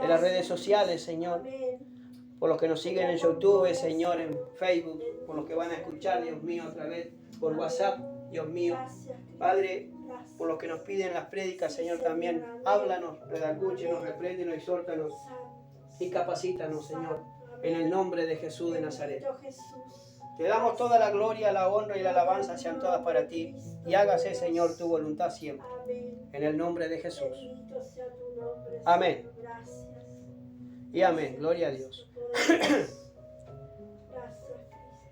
de las redes sociales, Señor. Por los que nos siguen en YouTube, Señor, en Facebook, por los que van a escuchar, Dios mío, a través por WhatsApp, Dios mío. Padre, por los que nos piden las prédicas, Señor, también háblanos, redacúchenos, repréndenos, exhórtanos y capacítanos, Señor, en el nombre de Jesús de Nazaret. Te damos toda la gloria, la honra y la alabanza sean todas para ti, y hágase, Señor, tu voluntad siempre. En el nombre de Jesús. Amén. Y amén. Gloria a Dios.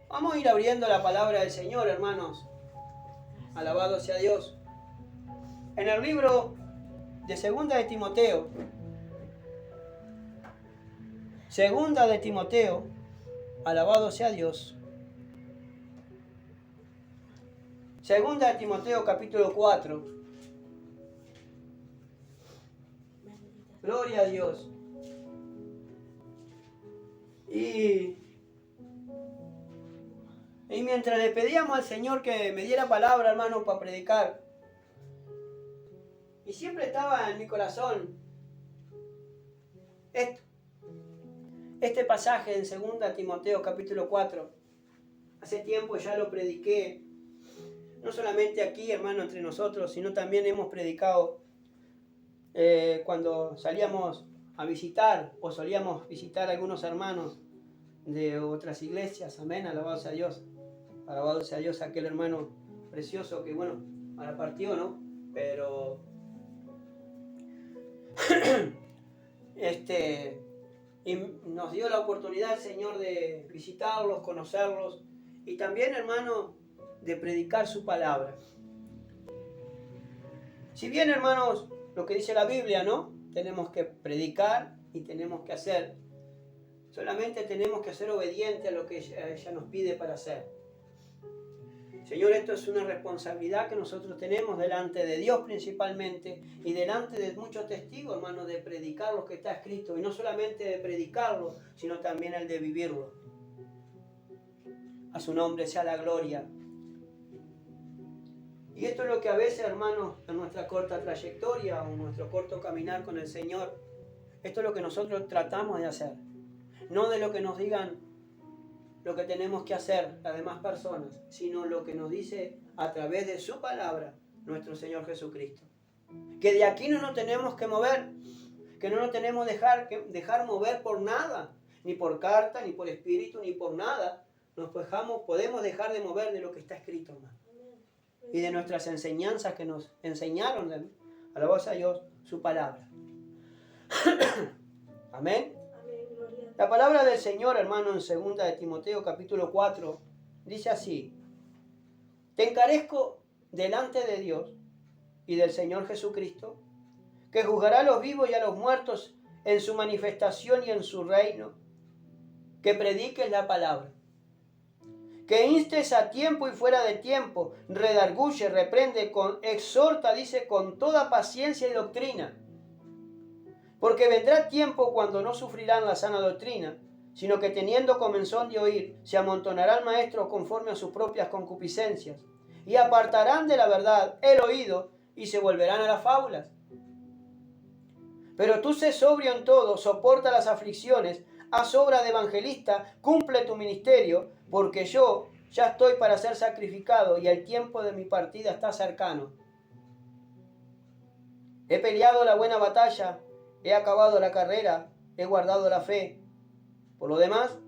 Vamos a ir abriendo la palabra del Señor, hermanos. Alabado sea Dios. En el libro de Segunda de Timoteo. Segunda de Timoteo. Alabado sea Dios. Segunda de Timoteo capítulo 4. Gloria a Dios. Y mientras le pedíamos al Señor que me diera palabra, hermano, para predicar, y siempre estaba en mi corazón este pasaje en 2 Timoteo capítulo 4. Hace tiempo ya lo prediqué, no solamente aquí, hermano, entre nosotros, sino también hemos predicado cuando salíamos a visitar o solíamos visitar a algunos hermanos de otras iglesias. Amén, alabado sea Dios. Alabado sea Dios, aquel hermano precioso que, bueno, ahora partió, ¿no? Pero y nos dio la oportunidad, Señor, de visitarlos, conocerlos y también, hermano, de predicar su palabra. Si bien, hermanos, lo que dice la Biblia, ¿no? Tenemos que predicar y tenemos que hacer. Solamente tenemos que ser obedientes a lo que ella nos pide para hacer. Señor, esto es una responsabilidad que nosotros tenemos delante de Dios principalmente y delante de muchos testigos, hermanos, de predicar lo que está escrito. Y no solamente de predicarlo, sino también el de vivirlo. A su nombre sea la gloria. Y esto es lo que a veces, hermanos, en nuestra corta trayectoria o en nuestro corto caminar con el Señor, esto es lo que nosotros tratamos de hacer. No de lo que nos digan lo que tenemos que hacer las demás personas, sino lo que nos dice a través de su palabra nuestro Señor Jesucristo. Que de aquí no nos tenemos que mover, que no nos tenemos que dejar mover por nada, ni por carta, ni por espíritu, ni por nada. Podemos dejar de mover de lo que está escrito, hermano. Y de nuestras enseñanzas que nos enseñaron, alabado sea Dios, su palabra. Amén. La palabra del Señor, hermano, en 2 de Timoteo capítulo 4, dice así: Te encarezco delante de Dios y del Señor Jesucristo, que juzgará a los vivos y a los muertos en su manifestación y en su reino, que prediques la palabra, que instes a tiempo y fuera de tiempo, redarguye, reprende, exhorta, dice, con toda paciencia y doctrina. Porque vendrá tiempo cuando no sufrirán la sana doctrina, sino que teniendo comezón de oír, se amontonarán maestros conforme a sus propias concupiscencias, y apartarán de la verdad el oído, y se volverán a las fábulas. Pero tú sé sobrio en todo, soporta las aflicciones, haz obra de evangelista, cumple tu ministerio, porque yo ya estoy para ser sacrificado, y el tiempo de mi partida está cercano. He peleado la buena batalla, he acabado la carrera, he guardado la fe. Por lo demás,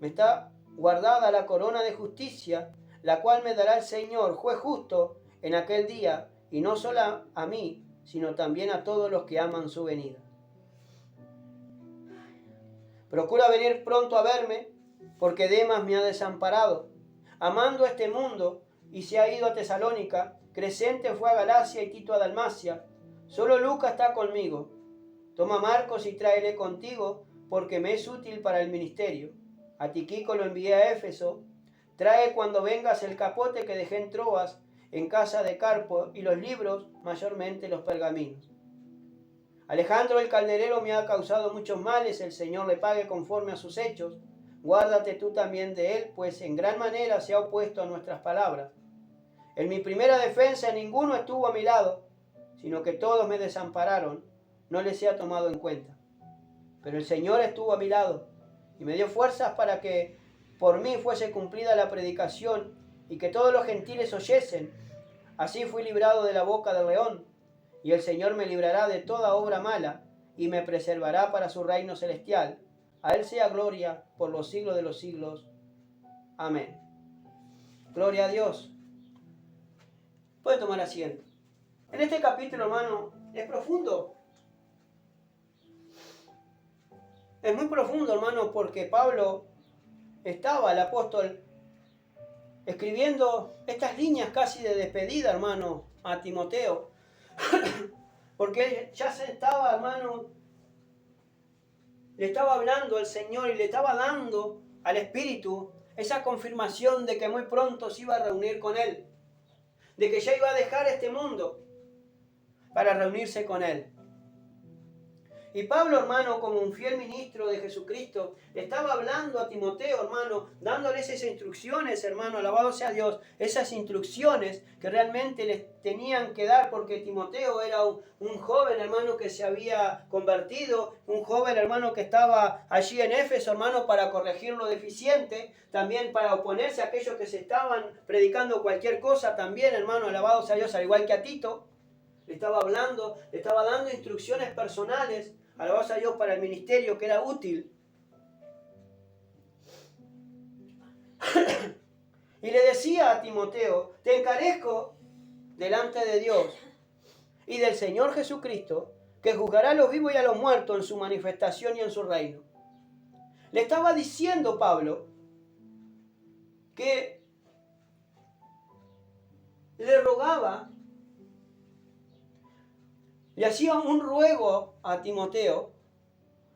me está guardada la corona de justicia, la cual me dará el Señor, juez justo, en aquel día, y no solo a mí, sino también a todos los que aman su venida. Procura venir pronto a verme, porque Demas me ha desamparado, amando este mundo, y se ha ido a Tesalónica. Crescente fue a Galacia y Tito a Dalmacia. Solo Lucas está conmigo. Toma a Marcos y tráele contigo, porque me es útil para el ministerio. A Tiquico lo envié a Éfeso. Trae cuando vengas el capote que dejé en Troas, en casa de Carpo, y los libros, mayormente los pergaminos. Alejandro el calderero me ha causado muchos males, el Señor le pague conforme a sus hechos. Guárdate tú también de él, pues en gran manera se ha opuesto a nuestras palabras. En mi primera defensa ninguno estuvo a mi lado, sino que todos me desampararon. No les he tomado en cuenta. Pero el Señor estuvo a mi lado y me dio fuerzas para que por mí fuese cumplida la predicación y que todos los gentiles oyesen. Así fui librado de la boca del león, y el Señor me librará de toda obra mala y me preservará para su reino celestial. A Él sea gloria por los siglos de los siglos. Amén. Gloria a Dios. Puede tomar asiento. En este capítulo, hermano, es profundo. Es muy profundo, hermano, porque Pablo estaba, el apóstol, escribiendo estas líneas casi de despedida, hermano, a Timoteo. Porque él ya se estaba, hermano, le estaba hablando al Señor y le estaba dando al Espíritu esa confirmación de que muy pronto se iba a reunir con Él. De que ya iba a dejar este mundo para reunirse con Él. Y Pablo, hermano, como un fiel ministro de Jesucristo, estaba hablando a Timoteo, hermano, dándole esas instrucciones, hermano, alabado sea Dios, esas instrucciones que realmente les tenían que dar, porque Timoteo era un joven, hermano, que se había convertido, un joven, hermano, que estaba allí en Éfeso, hermano, para corregir lo deficiente, también para oponerse a aquellos que se estaban predicando cualquier cosa, también, hermano, alabado sea Dios, al igual que a Tito. Le estaba hablando, le estaba dando instrucciones personales, alabado a Dios, para el ministerio que era útil. Y le decía a Timoteo, te encarezco delante de Dios y del Señor Jesucristo, que juzgará a los vivos y a los muertos en su manifestación y en su reino. Le estaba diciendo Pablo que le rogaba, le hacía un ruego a Timoteo,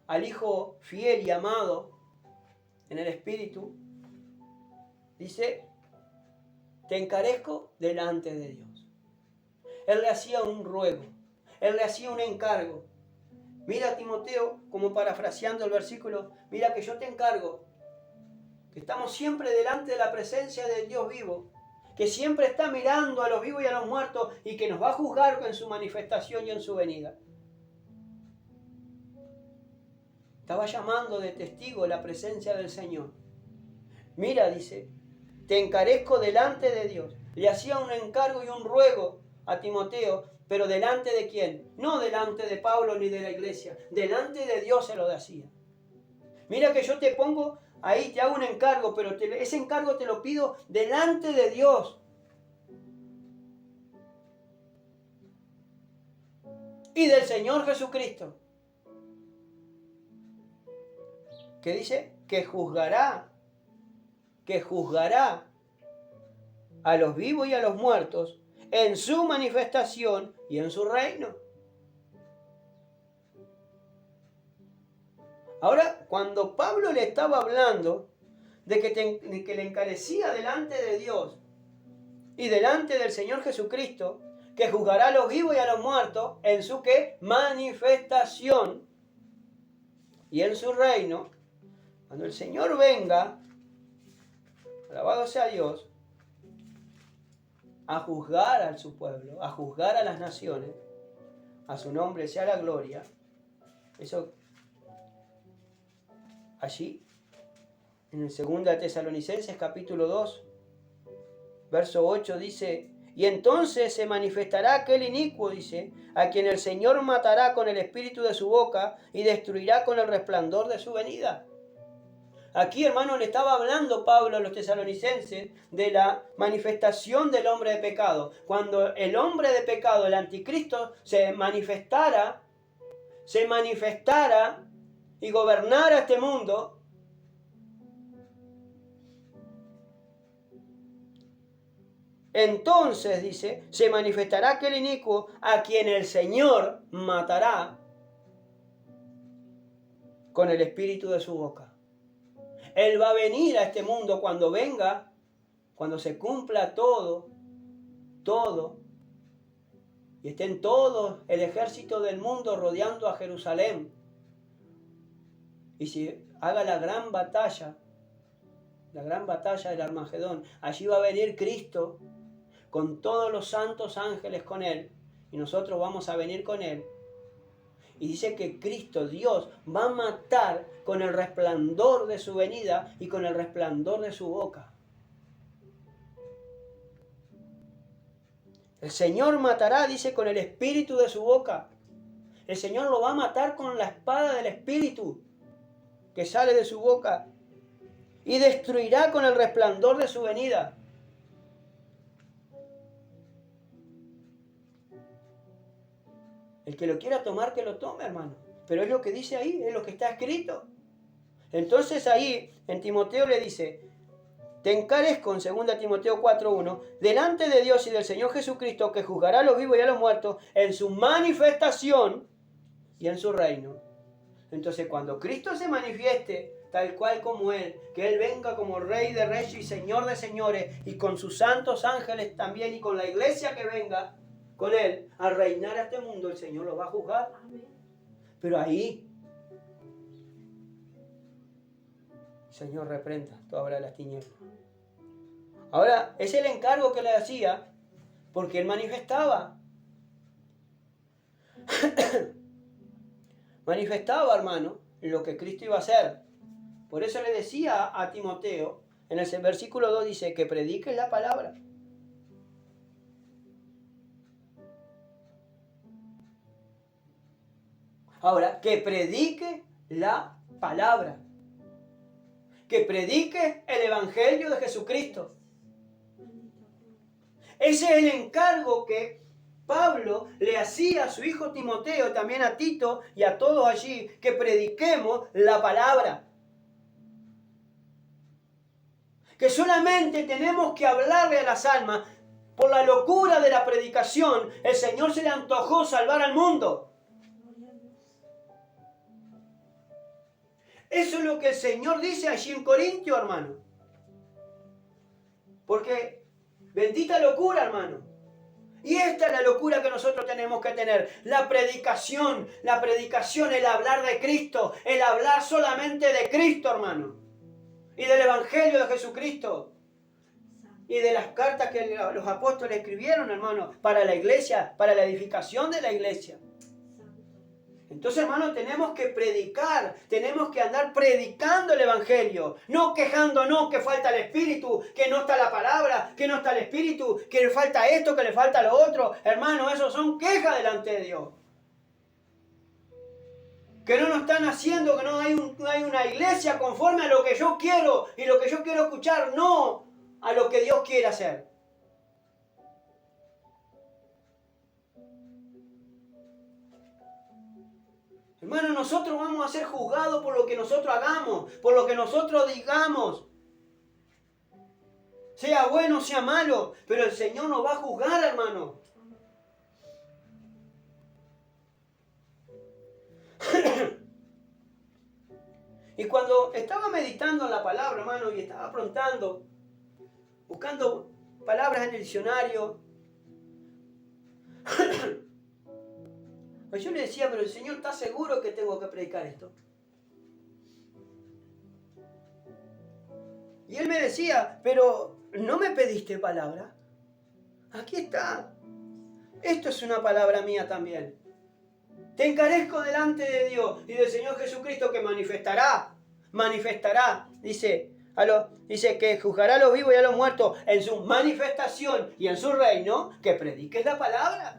al hijo fiel y amado en el Espíritu. Dice, te encarezco delante de Dios. Él le hacía un ruego, él le hacía un encargo. Mira, Timoteo, como parafraseando el versículo, mira que yo te encargo, que estamos siempre delante de la presencia del Dios vivo, que siempre está mirando a los vivos y a los muertos y que nos va a juzgar en su manifestación y en su venida. Estaba llamando de testigo la presencia del Señor. Mira, dice, te encarezco delante de Dios. Le hacía un encargo y un ruego a Timoteo, pero ¿delante de quién? No delante de Pablo ni de la iglesia, delante de Dios se lo hacía. Mira que yo te pongo ahí, te hago un encargo, pero ese encargo te lo pido delante de Dios. Y del Señor Jesucristo. ¿Qué dice? Que juzgará a los vivos y a los muertos en su manifestación y en su reino. Ahora, cuando Pablo le estaba hablando de que le encarecía delante de Dios y delante del Señor Jesucristo, que juzgará a los vivos y a los muertos en su ¿qué? Manifestación y en su reino, cuando el Señor venga, alabado sea Dios, a juzgar a su pueblo, a juzgar a las naciones, a su nombre sea la gloria. Eso allí, en el 2 Tesalonicenses capítulo 2, verso 8 dice, y entonces se manifestará aquel inicuo, dice, a quien el Señor matará con el espíritu de su boca y destruirá con el resplandor de su venida. Aquí, hermano, le estaba hablando Pablo a los tesalonicenses de la manifestación del hombre de pecado. Cuando el hombre de pecado, el anticristo, se manifestara y gobernara este mundo, entonces, dice, se manifestará aquel inicuo a quien el Señor matará con el espíritu de su boca. Él va a venir a este mundo cuando venga, cuando se cumpla todo, y estén todos el ejército del mundo rodeando a Jerusalén. Y si haga la gran batalla del Armagedón, allí va a venir Cristo con todos los santos ángeles con Él, y nosotros vamos a venir con Él. Y dice que Cristo, Dios, va a matar con el resplandor de su venida y con el resplandor de su boca. El Señor matará, dice, con el espíritu de su boca. El Señor lo va a matar con la espada del espíritu que sale de su boca. Y destruirá con el resplandor de su venida. El que lo quiera tomar, que lo tome, hermano. Pero es lo que dice ahí, es lo que está escrito. Entonces ahí, en Timoteo le dice, te encarezco, en 2 Timoteo 4:1, delante de Dios y del Señor Jesucristo, que juzgará a los vivos y a los muertos en su manifestación y en su reino. Entonces cuando Cristo se manifieste, tal cual como Él, que Él venga como Rey de Reyes y Señor de Señores, y con sus santos ángeles también, y con la iglesia que venga con Él a reinar a este mundo, el Señor lo va a juzgar. Pero ahí, Señor, reprenda toda obra de las tinieblas. Ahora, es el encargo que le hacía, porque Él manifestaba. Manifestaba, hermano, lo que Cristo iba a hacer. Por eso le decía a Timoteo, en el versículo 2 dice, que prediques la palabra. Ahora, que predique la palabra. Que predique el evangelio de Jesucristo. Ese es el encargo que Pablo le hacía a su hijo Timoteo, también a Tito y a todos allí, que prediquemos la palabra. Que solamente tenemos que hablarle a las almas. Por la locura de la predicación, el Señor se le antojó salvar al mundo. Eso es lo que el Señor dice allí en Corintio, hermano. Porque bendita locura, hermano. Y esta es la locura que nosotros tenemos que tener. La predicación, el hablar de Cristo, el hablar solamente de Cristo, hermano. Y del Evangelio de Jesucristo. Y de las cartas que los apóstoles escribieron, hermano, para la iglesia, para la edificación de la iglesia. Entonces, hermano, tenemos que predicar, tenemos que andar predicando el Evangelio, no quejándonos que falta el Espíritu, que no está la palabra, que no está el Espíritu, que le falta esto, que le falta lo otro. Hermano, eso son quejas delante de Dios. Que no nos están haciendo, que no hay una iglesia conforme a lo que yo quiero y lo que yo quiero escuchar, no a lo que Dios quiere hacer. Hermano, nosotros vamos a ser juzgados por lo que nosotros hagamos, por lo que nosotros digamos. Sea bueno, sea malo, pero el Señor nos va a juzgar, hermano. Y cuando estaba meditando en la palabra, hermano, y estaba aprontando, buscando palabras en el diccionario, pues yo le decía, pero el Señor está seguro que tengo que predicar esto. Y Él me decía, pero ¿no me pediste palabra? Aquí está. Esto es una palabra mía también. Te encarezco delante de Dios y del Señor Jesucristo que manifestará. Dice que juzgará a los vivos y a los muertos en su manifestación y en su reino, que prediques la palabra.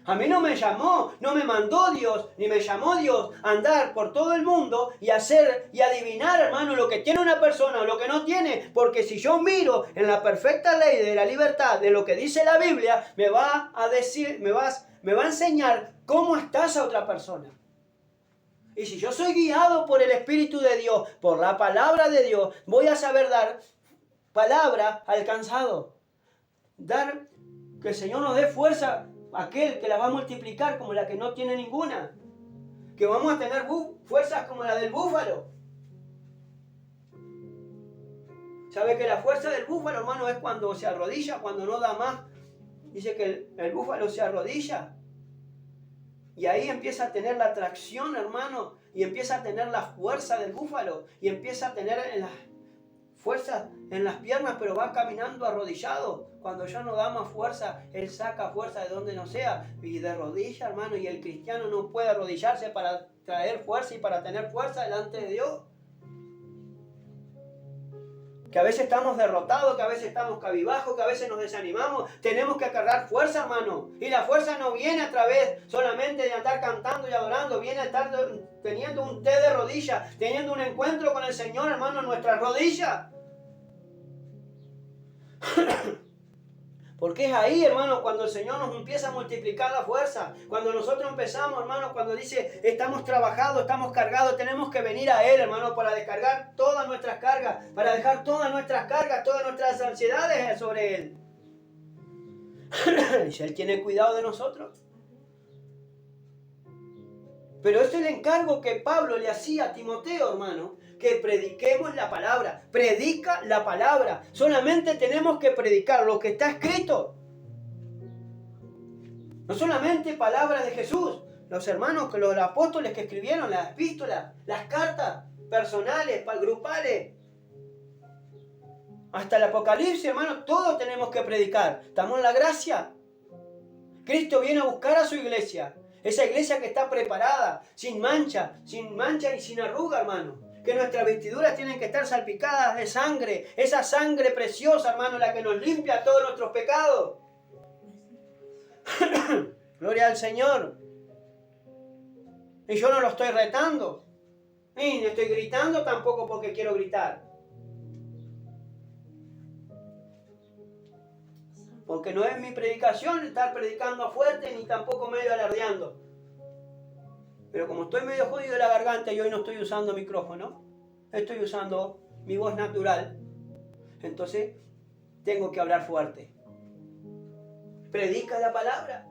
A mí no me llamó, no me mandó Dios, ni me llamó Dios a andar por todo el mundo y hacer y adivinar, hermano, lo que tiene una persona o lo que no tiene. Porque si yo miro en la perfecta ley de la libertad, de lo que dice la Biblia, me va a decir, me va a enseñar cómo está esa otra persona. Y si yo soy guiado por el Espíritu de Dios, por la palabra de Dios, voy a saber dar palabra al cansado. Dar que el Señor nos dé fuerza a aquel que la va a multiplicar como la que no tiene ninguna. Que vamos a tener fuerzas como la del búfalo. ¿Sabe que la fuerza del búfalo, hermano, es cuando se arrodilla, cuando no da más? Dice que el búfalo se arrodilla. Y ahí empieza a tener la tracción, hermano. Y empieza a tener la fuerza del búfalo. Y empieza a tener la fuerza en las piernas, pero va caminando arrodillado. Cuando ya no da más fuerza, Él saca fuerza de donde no sea. Y de rodilla, hermano, y el cristiano no puede arrodillarse para traer fuerza y para tener fuerza delante de Dios. Que a veces estamos derrotados, que a veces estamos cabibajos, que a veces nos desanimamos. Tenemos que agarrar fuerza, hermano. Y la fuerza no viene a través solamente de andar cantando y adorando. Viene a estar teniendo un té de rodillas, teniendo un encuentro con el Señor, hermano, en nuestras rodillas. Porque es ahí, hermano, cuando el Señor nos empieza a multiplicar la fuerza. Cuando nosotros empezamos, hermano, cuando dice, estamos trabajados, estamos cargados, tenemos que venir a Él, hermano, para descargar todas nuestras cargas, para dejar todas nuestras cargas, todas nuestras ansiedades sobre Él. Y Él tiene cuidado de nosotros. Pero este es el encargo que Pablo le hacía a Timoteo, hermano, que prediquemos la palabra. Predica la palabra. Solamente tenemos que predicar lo que está escrito. No solamente palabras de Jesús. Los hermanos, los apóstoles que escribieron las epístolas, las cartas personales, grupales. Hasta el Apocalipsis, hermano, todo tenemos que predicar. Estamos en la gracia. Cristo viene a buscar a su iglesia. Esa iglesia que está preparada, sin mancha y sin arruga, hermano. Que nuestras vestiduras tienen que estar salpicadas de sangre. Esa sangre preciosa, hermano, la que nos limpia todos nuestros pecados. Gloria al Señor. Y yo no lo estoy retando. Y no estoy gritando tampoco porque quiero gritar. Porque no es mi predicación estar predicando fuerte ni tampoco medio alardeando. Pero como estoy medio jodido de la garganta y hoy no estoy usando micrófono, estoy usando mi voz natural, entonces tengo que hablar fuerte. Predica la palabra.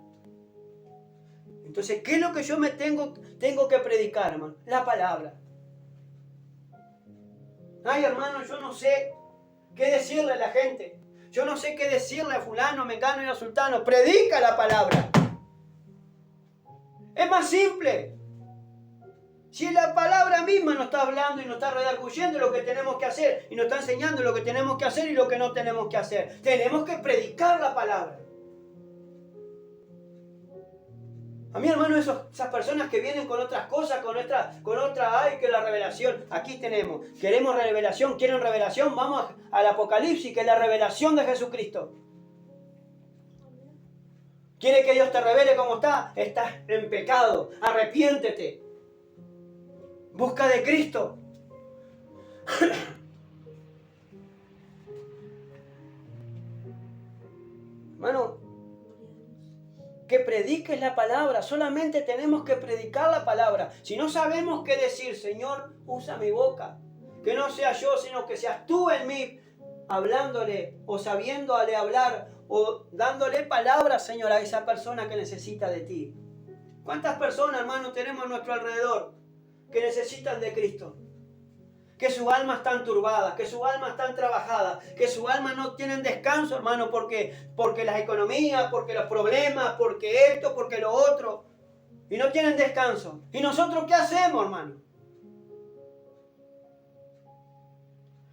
Entonces, ¿qué es lo que yo me tengo que predicar, hermano? La palabra. Ay, hermano, yo no sé qué decirle a la gente. Yo no sé qué decirle a fulano, mengano y a sultano. Predica la palabra. Es más simple. Si la palabra misma nos está hablando y nos está redarguyendo lo que tenemos que hacer y nos está enseñando lo que tenemos que hacer y lo que no tenemos que hacer. Tenemos que predicar la palabra. A mí, hermano, esas personas que vienen con otras cosas, con otra, ay, que la revelación. Aquí tenemos, queremos revelación, quieren revelación, vamos al Apocalipsis, que es la revelación de Jesucristo. ¿Quiere que Dios te revele cómo está? Estás en pecado, arrepiéntete. Busca de Cristo. Hermano, que prediques la palabra. Solamente tenemos que predicar la palabra. Si no sabemos qué decir, Señor, usa mi boca. Que no sea yo, sino que seas tú en mí, hablándole o sabiéndole hablar o dándole palabras, Señor, a esa persona que necesita de ti. ¿Cuántas personas, hermano, tenemos a nuestro alrededor que necesitan de Cristo? Que su alma está turbada, que su alma está trabajada, que su alma no tienen descanso, hermano, porque las economías, porque los problemas, porque esto, porque lo otro. Y no tienen descanso. ¿Y nosotros qué hacemos, hermano?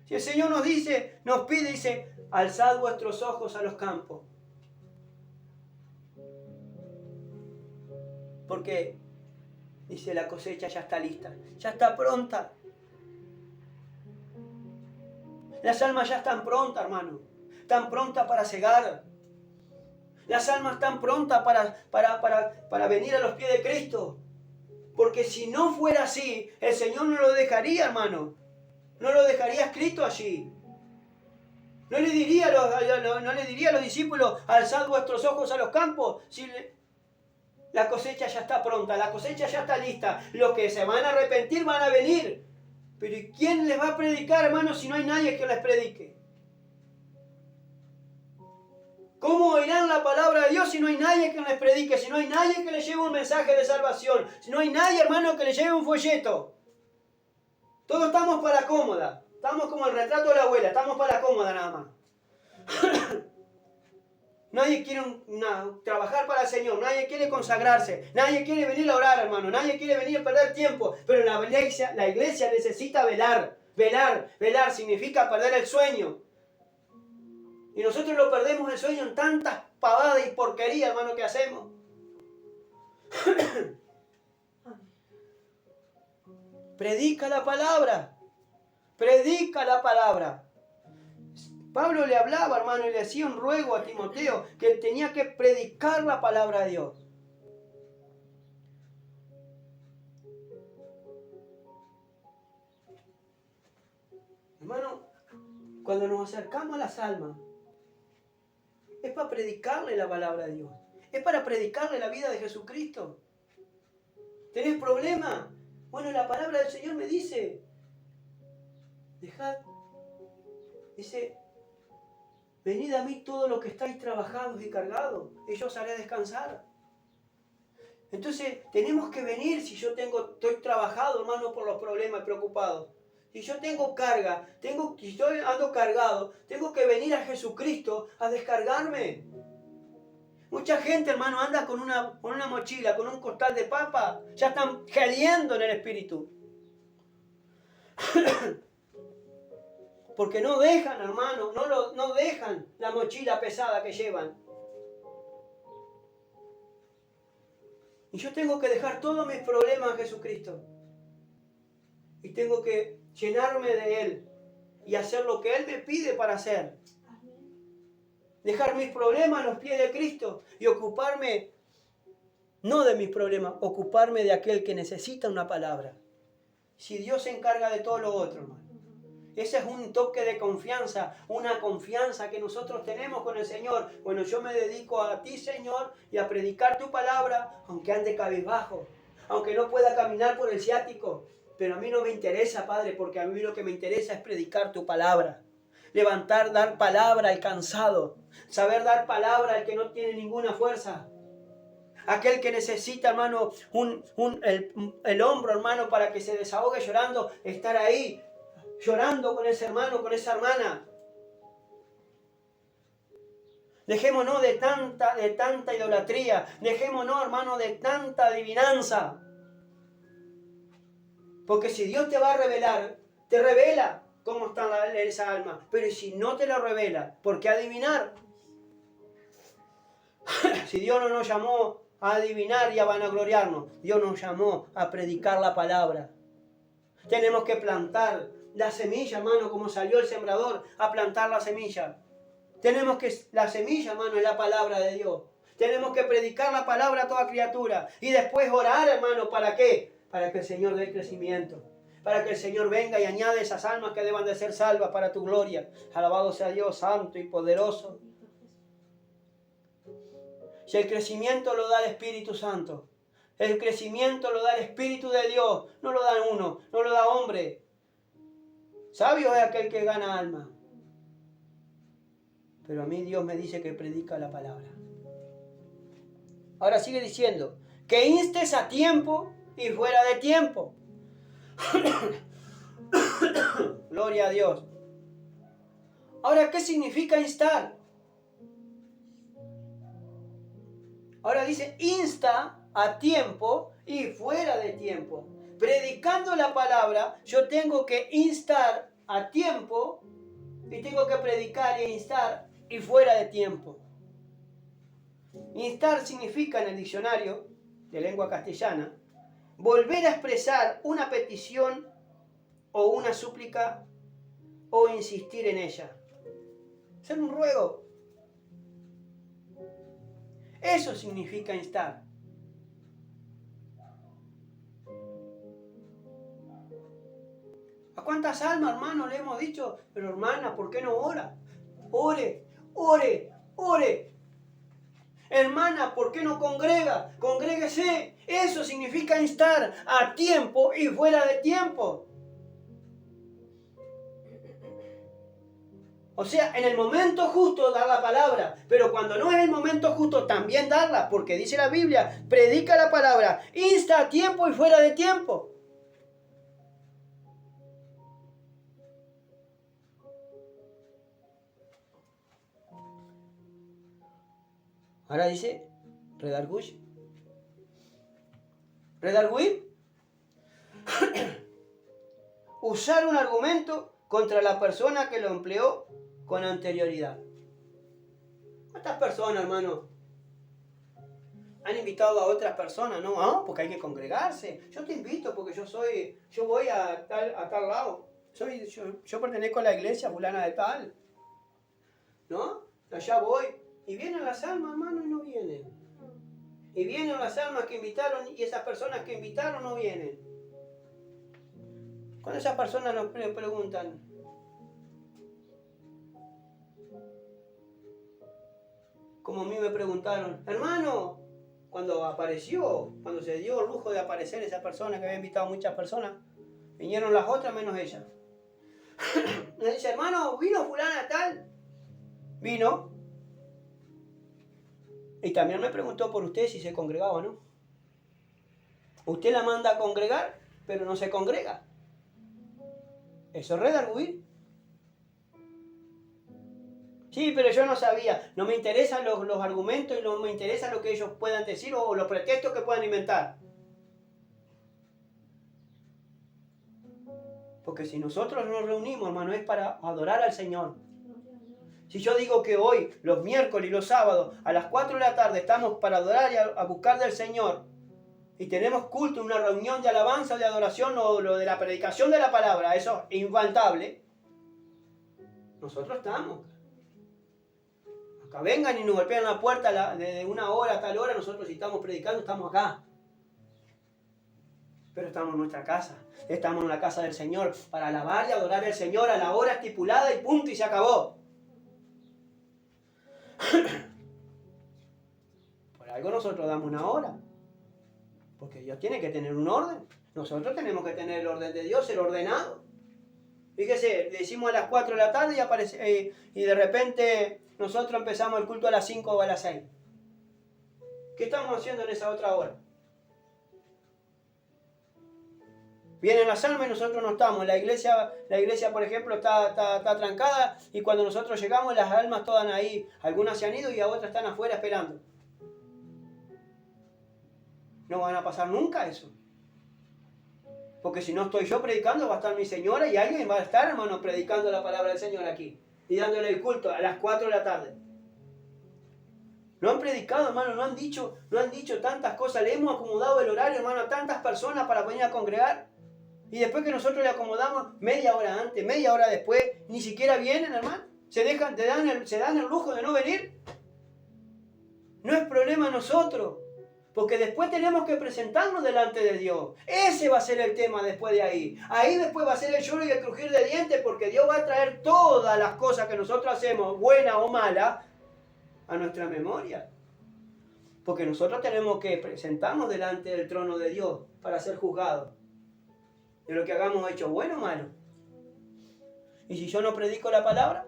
Si el Señor nos pide, dice, alzad vuestros ojos a los campos. Porque, dice, la cosecha ya está lista, ya está pronta. Las almas ya están prontas, hermano. Están prontas para cegar. Las almas están prontas para venir a los pies de Cristo. Porque si no fuera así, el Señor no lo dejaría, hermano. No lo dejaría escrito allí. No le diría a los discípulos, alzad vuestros ojos a los campos. Si la cosecha ya está pronta, la cosecha ya está lista. Los que se van a arrepentir van a venir. Pero ¿y quién les va a predicar, hermano, si no hay nadie que les predique? ¿Cómo oirán la palabra de Dios si no hay nadie que les predique? Si no hay nadie que les lleve un mensaje de salvación. Si no hay nadie, hermano, que les lleve un folleto. Todos estamos para la cómoda. Estamos como el retrato de la abuela. Estamos para la cómoda nada más. Nadie quiere trabajar para el Señor. Nadie quiere consagrarse. Nadie quiere venir a orar, hermano. Nadie quiere venir a perder tiempo. Pero la iglesia necesita velar. Velar significa perder el sueño. Y nosotros lo perdemos el sueño en tantas pavadas y porquerías, hermano, que hacemos. Predica la palabra. Predica la palabra. Pablo le hablaba, hermano, y le hacía un ruego a Timoteo que él tenía que predicar la palabra de Dios. Hermano, cuando nos acercamos a las almas, es para predicarle la palabra de Dios. Es para predicarle la vida de Jesucristo. ¿Tenés problema? Bueno, la palabra del Señor me dice, dice, venid a mí todos los que estáis trabajados y cargados, y yo os haré descansar. Entonces, tenemos que venir si yo estoy trabajado, hermano, por los problemas, preocupado. Si yo tengo carga, si yo ando cargado, tengo que venir a Jesucristo a descargarme. Mucha gente, hermano, anda con una mochila, con un costal de papa. Ya están geliendo en el espíritu. Porque no dejan, hermano, no dejan la mochila pesada que llevan. Y yo tengo que dejar todos mis problemas a Jesucristo. Y tengo que llenarme de Él y hacer lo que Él me pide para hacer. Dejar mis problemas a los pies de Cristo y ocuparme, no de mis problemas, ocuparme de aquel que necesita una palabra. Si Dios se encarga de todo lo otro, hermano. Ese es un toque de confianza, una confianza que nosotros tenemos con el Señor. Bueno, yo me dedico a ti, Señor, y a predicar tu palabra, aunque ande cabizbajo, aunque no pueda caminar por el ciático. Pero a mí no me interesa, Padre, porque a mí lo que me interesa es predicar tu palabra. Levantar, dar palabra al cansado. Saber dar palabra al que no tiene ninguna fuerza. Aquel que necesita, hermano, el hombro, hermano, para que se desahogue llorando, estar ahí, llorando con ese hermano, con esa hermana. Dejémonos de tanta idolatría. Dejémonos, hermano, de tanta adivinanza. Porque si Dios te va a revelar, te revela cómo está esa alma. Pero si no te lo revela, ¿por qué adivinar? Si Dios no nos llamó a adivinar y a vanagloriarnos, Dios nos llamó a predicar la palabra. Tenemos que plantar la semilla, hermano, como salió el sembrador a plantar la semilla. La semilla, hermano, es la palabra de Dios. Tenemos que predicar la palabra a toda criatura. Y después orar, hermano, ¿para qué? Para que el Señor dé crecimiento. Para que el Señor venga y añade esas almas que deban de ser salvas para tu gloria. Alabado sea Dios, santo y poderoso. Si el crecimiento lo da el Espíritu Santo, el crecimiento lo da el Espíritu de Dios, no lo da uno, no lo da hombre. Sabio es aquel que gana alma. Pero a mí Dios me dice que predica la palabra. Ahora sigue diciendo, que instes a tiempo y fuera de tiempo. Gloria a Dios. Ahora, ¿qué significa instar? Ahora dice, insta a tiempo y fuera de tiempo. Predicando la palabra, yo tengo que instar a tiempo y tengo que predicar e instar y fuera de tiempo. Instar significa en el diccionario de lengua castellana volver a expresar una petición o una súplica o insistir en ella. Hacer un ruego. Eso significa instar. ¿A cuántas almas, hermano, le hemos dicho? Pero hermana, ¿por qué no ora? Ore, ore, ore. Hermana, ¿por qué no congrega? Congréguese. Eso significa instar a tiempo y fuera de tiempo. O sea, en el momento justo dar la palabra, pero cuando no es el momento justo también darla, porque dice la Biblia, predica la palabra, insta a tiempo y fuera de tiempo. Ahora dice, redarguir. ¿Redarguir? usar un argumento contra la persona que lo empleó con anterioridad. ¿Cuántas personas, hermano, han invitado a otras personas? No, porque hay que congregarse. Yo te invito porque yo voy a tal lado. Yo pertenezco a la iglesia fulana de tal. ¿No? Allá voy. Y vienen las almas, hermano, y no vienen. Y vienen las almas que invitaron y esas personas que invitaron no vienen. Cuando esas personas nos preguntan, como a mí me preguntaron, hermano, cuando se dio el lujo de aparecer esa persona que había invitado a muchas personas, vinieron las otras menos ella. Me dice, hermano, ¿vino fulana tal? Vino. Y también me preguntó por usted si se congregaba o no. Usted la manda a congregar, pero no se congrega. Eso es redarguir. Sí, pero yo no sabía. No me interesan los argumentos y no me interesa lo que ellos puedan decir o los pretextos que puedan inventar. Porque si nosotros nos reunimos, hermano, es para adorar al Señor. Si yo digo que hoy, los miércoles y los sábados, a las 4 de la tarde, estamos para adorar y a buscar del Señor, y tenemos culto, una reunión de alabanza, de adoración o lo de la predicación de la palabra, eso es infaltable, nosotros estamos. Acá vengan y nos golpean la puerta de 1 hora a tal hora, nosotros si estamos predicando, estamos acá. Pero estamos en nuestra casa, estamos en la casa del Señor, para alabar y adorar al Señor a la hora estipulada y punto, y se acabó. Por algo nosotros damos 1 hora. Porque Dios tiene que tener un orden. Nosotros tenemos que tener el orden de Dios, el ordenado. Fíjese, le decimos a las 4 de la tarde y de repente nosotros empezamos el culto a las 5 o a las 6. ¿Qué estamos haciendo en esa otra hora? Vienen las almas y nosotros no estamos. La iglesia, por ejemplo, está trancada y cuando nosotros llegamos las almas todas ahí. Algunas se han ido y a otras están afuera esperando. No van a pasar nunca eso. Porque si no estoy yo predicando, va a estar mi señora y alguien va a estar, hermano, predicando la palabra del Señor aquí. Y dándole el culto a las 4 de la tarde. No han predicado, hermano, no han dicho tantas cosas. Le hemos acomodado el horario, hermano, a tantas personas para venir a congregar. Y después que nosotros le acomodamos media hora antes, media hora después, ni siquiera vienen, hermano. Se dan el lujo de no venir. No es problema nosotros. Porque después tenemos que presentarnos delante de Dios. Ese va a ser el tema después de ahí. Ahí después va a ser el lloro y el crujir de dientes, porque Dios va a traer todas las cosas que nosotros hacemos, buenas o malas, a nuestra memoria. Porque nosotros tenemos que presentarnos delante del trono de Dios para ser juzgados de lo que hagamos hecho, bueno o malo. Y si yo no predico la palabra,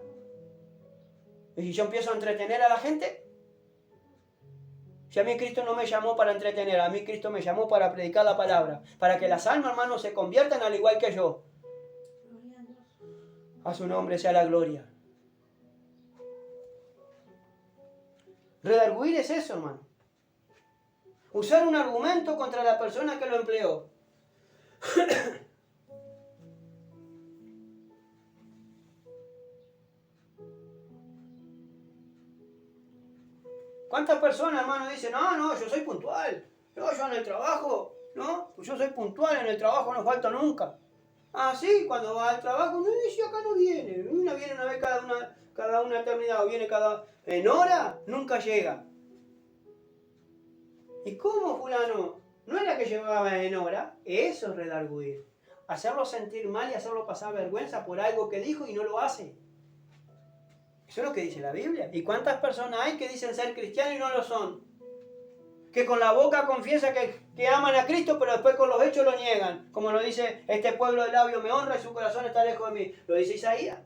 y si yo empiezo a entretener a la gente, si a mí Cristo no me llamó para entretener, a mí Cristo me llamó para predicar la palabra, para que las almas, hermanos, se conviertan al igual que yo. A su nombre sea la gloria. Redarguir es eso, hermano. Usar un argumento contra la persona que lo empleó. ¿Cuántas personas, hermano, dicen, no, yo soy puntual, no, yo en el trabajo, no, pues yo soy puntual, en el trabajo no falto nunca. Ah, sí, cuando va al trabajo, no, si acá no viene, una viene una vez cada una eternidad, o viene en hora, nunca llega. ¿Y cómo, fulano? ¿No era que llevaba en hora? Eso es redarguir. Hacerlo sentir mal y hacerlo pasar vergüenza por algo que dijo y no lo hace. Eso es lo que dice la Biblia. ¿Y cuántas personas hay que dicen ser cristianos y no lo son? Que con la boca confiesa que aman a Cristo, pero después con los hechos lo niegan. Como lo dice, este pueblo de labios me honra y su corazón está lejos de mí. Lo dice Isaías.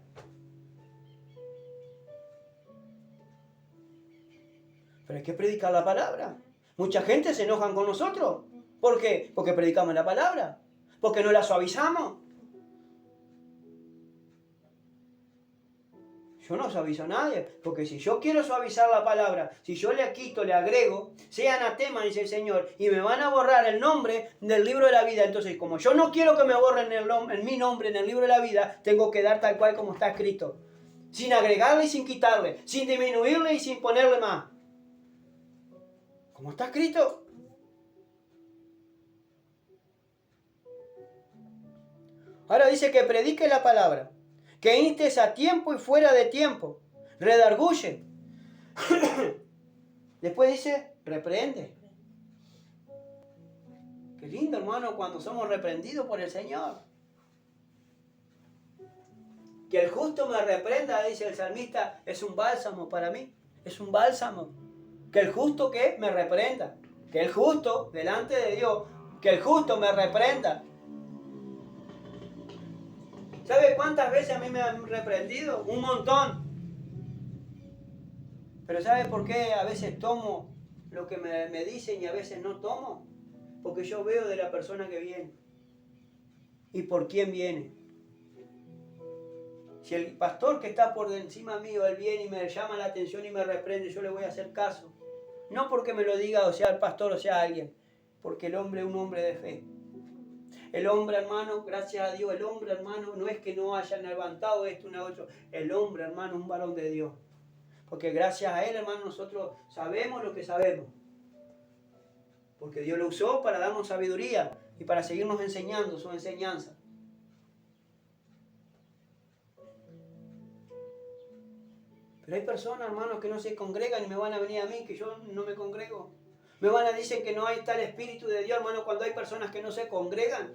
Pero hay que predicar la palabra. Mucha gente se enojan con nosotros. ¿Por qué? Porque predicamos la palabra. Porque no la suavizamos. Yo no suavizo a nadie, porque si yo quiero suavizar la palabra, si yo le quito, le agrego, sea anatema, dice el Señor, y me van a borrar el nombre del libro de la vida. Entonces, como yo no quiero que me borren mi nombre en el libro de la vida, tengo que dar tal cual como está escrito. Sin agregarle y sin quitarle, sin disminuirle y sin ponerle más. Como está escrito. Ahora dice que predique la palabra, que instes a tiempo y fuera de tiempo, redarguye. Después dice, reprende. Qué lindo, hermano, cuando somos reprendidos por el Señor. Que el justo me reprenda, dice el salmista, es un bálsamo para mí. Es un bálsamo. Que el justo que me reprenda. Que el justo, delante de Dios, que el justo me reprenda. ¿Sabe cuántas veces a mí me han reprendido? Un montón. Pero ¿sabe por qué a veces tomo lo que me dicen y a veces no tomo? Porque yo veo de la persona que viene. ¿Y por quién viene? Si el pastor que está por encima mío, él viene y me llama la atención y me reprende, yo le voy a hacer caso. No porque me lo diga o sea el pastor o sea alguien, porque el hombre es un hombre de fe. El hombre, hermano, gracias a Dios, el hombre, hermano, no es que no hayan levantado esto una otro. El hombre, hermano, es un varón de Dios. Porque gracias a él, hermano, nosotros sabemos lo que sabemos. Porque Dios lo usó para darnos sabiduría y para seguirnos enseñando su enseñanza. Pero hay personas, hermanos, que no se congregan y me van a venir a mí, que yo no me congrego. Me van a decir que no hay tal Espíritu de Dios, hermano, cuando hay personas que no se congregan.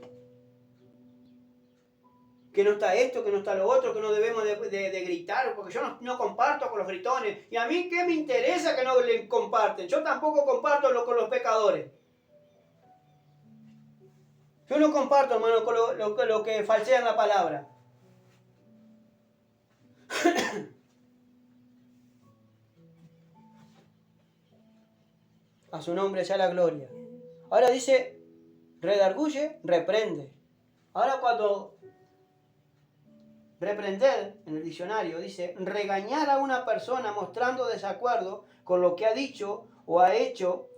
Que no está esto, que no está lo otro, que no debemos de gritar, porque yo no comparto con los gritones. ¿Y a mí qué me interesa que no le comparten? Yo tampoco comparto con los pecadores. Yo no comparto, hermano, con lo que falsean la palabra. A su nombre sea la gloria. Ahora dice, redarguye, reprende. Ahora cuando reprender, en el diccionario, dice, regañar a una persona mostrando desacuerdo con lo que ha dicho o ha hecho,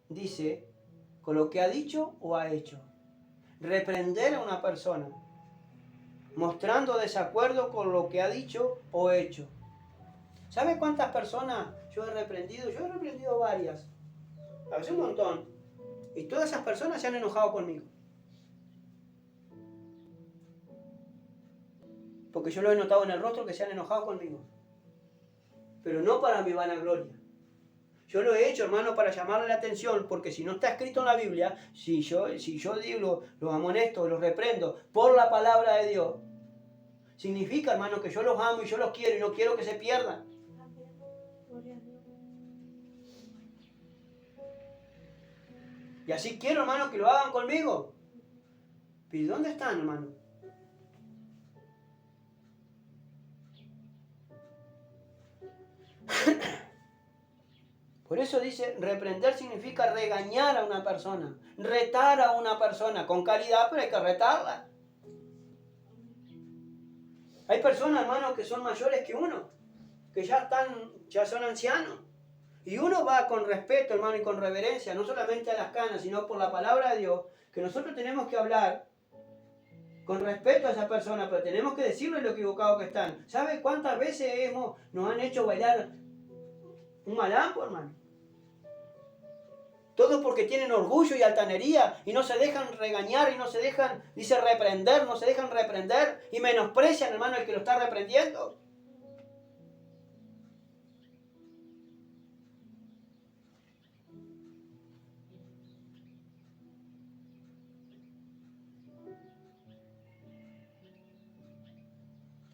dice, con lo que ha dicho o ha hecho. Reprender a una persona mostrando desacuerdo con lo que ha dicho o hecho. ¿Sabe cuántas personas yo he reprendido? Yo he reprendido varias. A veces un montón. Y todas esas personas se han enojado conmigo. Porque yo lo he notado en el rostro que se han enojado conmigo. Pero no para mi vanagloria. Yo lo he hecho, hermano, para llamarle la atención, porque si no está escrito en la Biblia, si yo digo, los amonesto, los reprendo por la palabra de Dios, significa, hermano, que yo los amo y yo los quiero y no quiero que se pierdan. Y así quiero, hermano, que lo hagan conmigo. ¿Y dónde están, hermano? Por eso dice, reprender significa regañar a una persona, retar a una persona, con calidad, pero hay que retarla. Hay personas, hermanos, que son mayores que uno, que ya son ancianos. Y uno va con respeto, hermano, y con reverencia, no solamente a las canas, sino por la palabra de Dios, que nosotros tenemos que hablar con respeto a esa persona, pero tenemos que decirle lo equivocado que están. ¿Sabe cuántas veces nos han hecho bailar un malambo, hermano? Todo porque tienen orgullo y altanería y no se dejan regañar y no se dejan, dice, reprender, no se dejan reprender y menosprecian, hermano, el que lo está reprendiendo.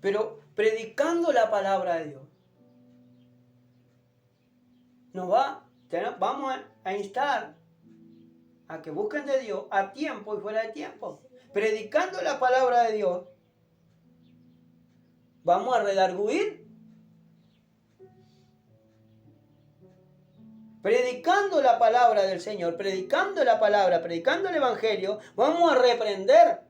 Pero predicando la palabra de Dios, vamos a instar a que busquen de Dios a tiempo y fuera de tiempo. Predicando la palabra de Dios, vamos a redarguir. Predicando la palabra del Señor, predicando la palabra, predicando el Evangelio, vamos a reprender.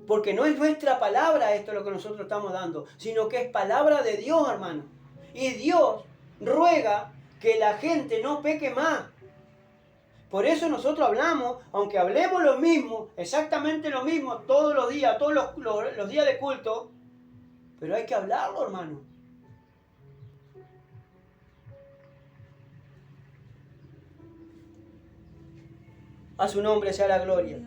Porque no es nuestra palabra esto lo que nosotros estamos dando, sino que es palabra de Dios, hermano. Y Dios ruega que la gente no peque más. Por eso nosotros hablamos, aunque hablemos lo mismo, exactamente lo mismo todos los días, todos los días de culto, pero hay que hablarlo, hermano. A su nombre sea la gloria.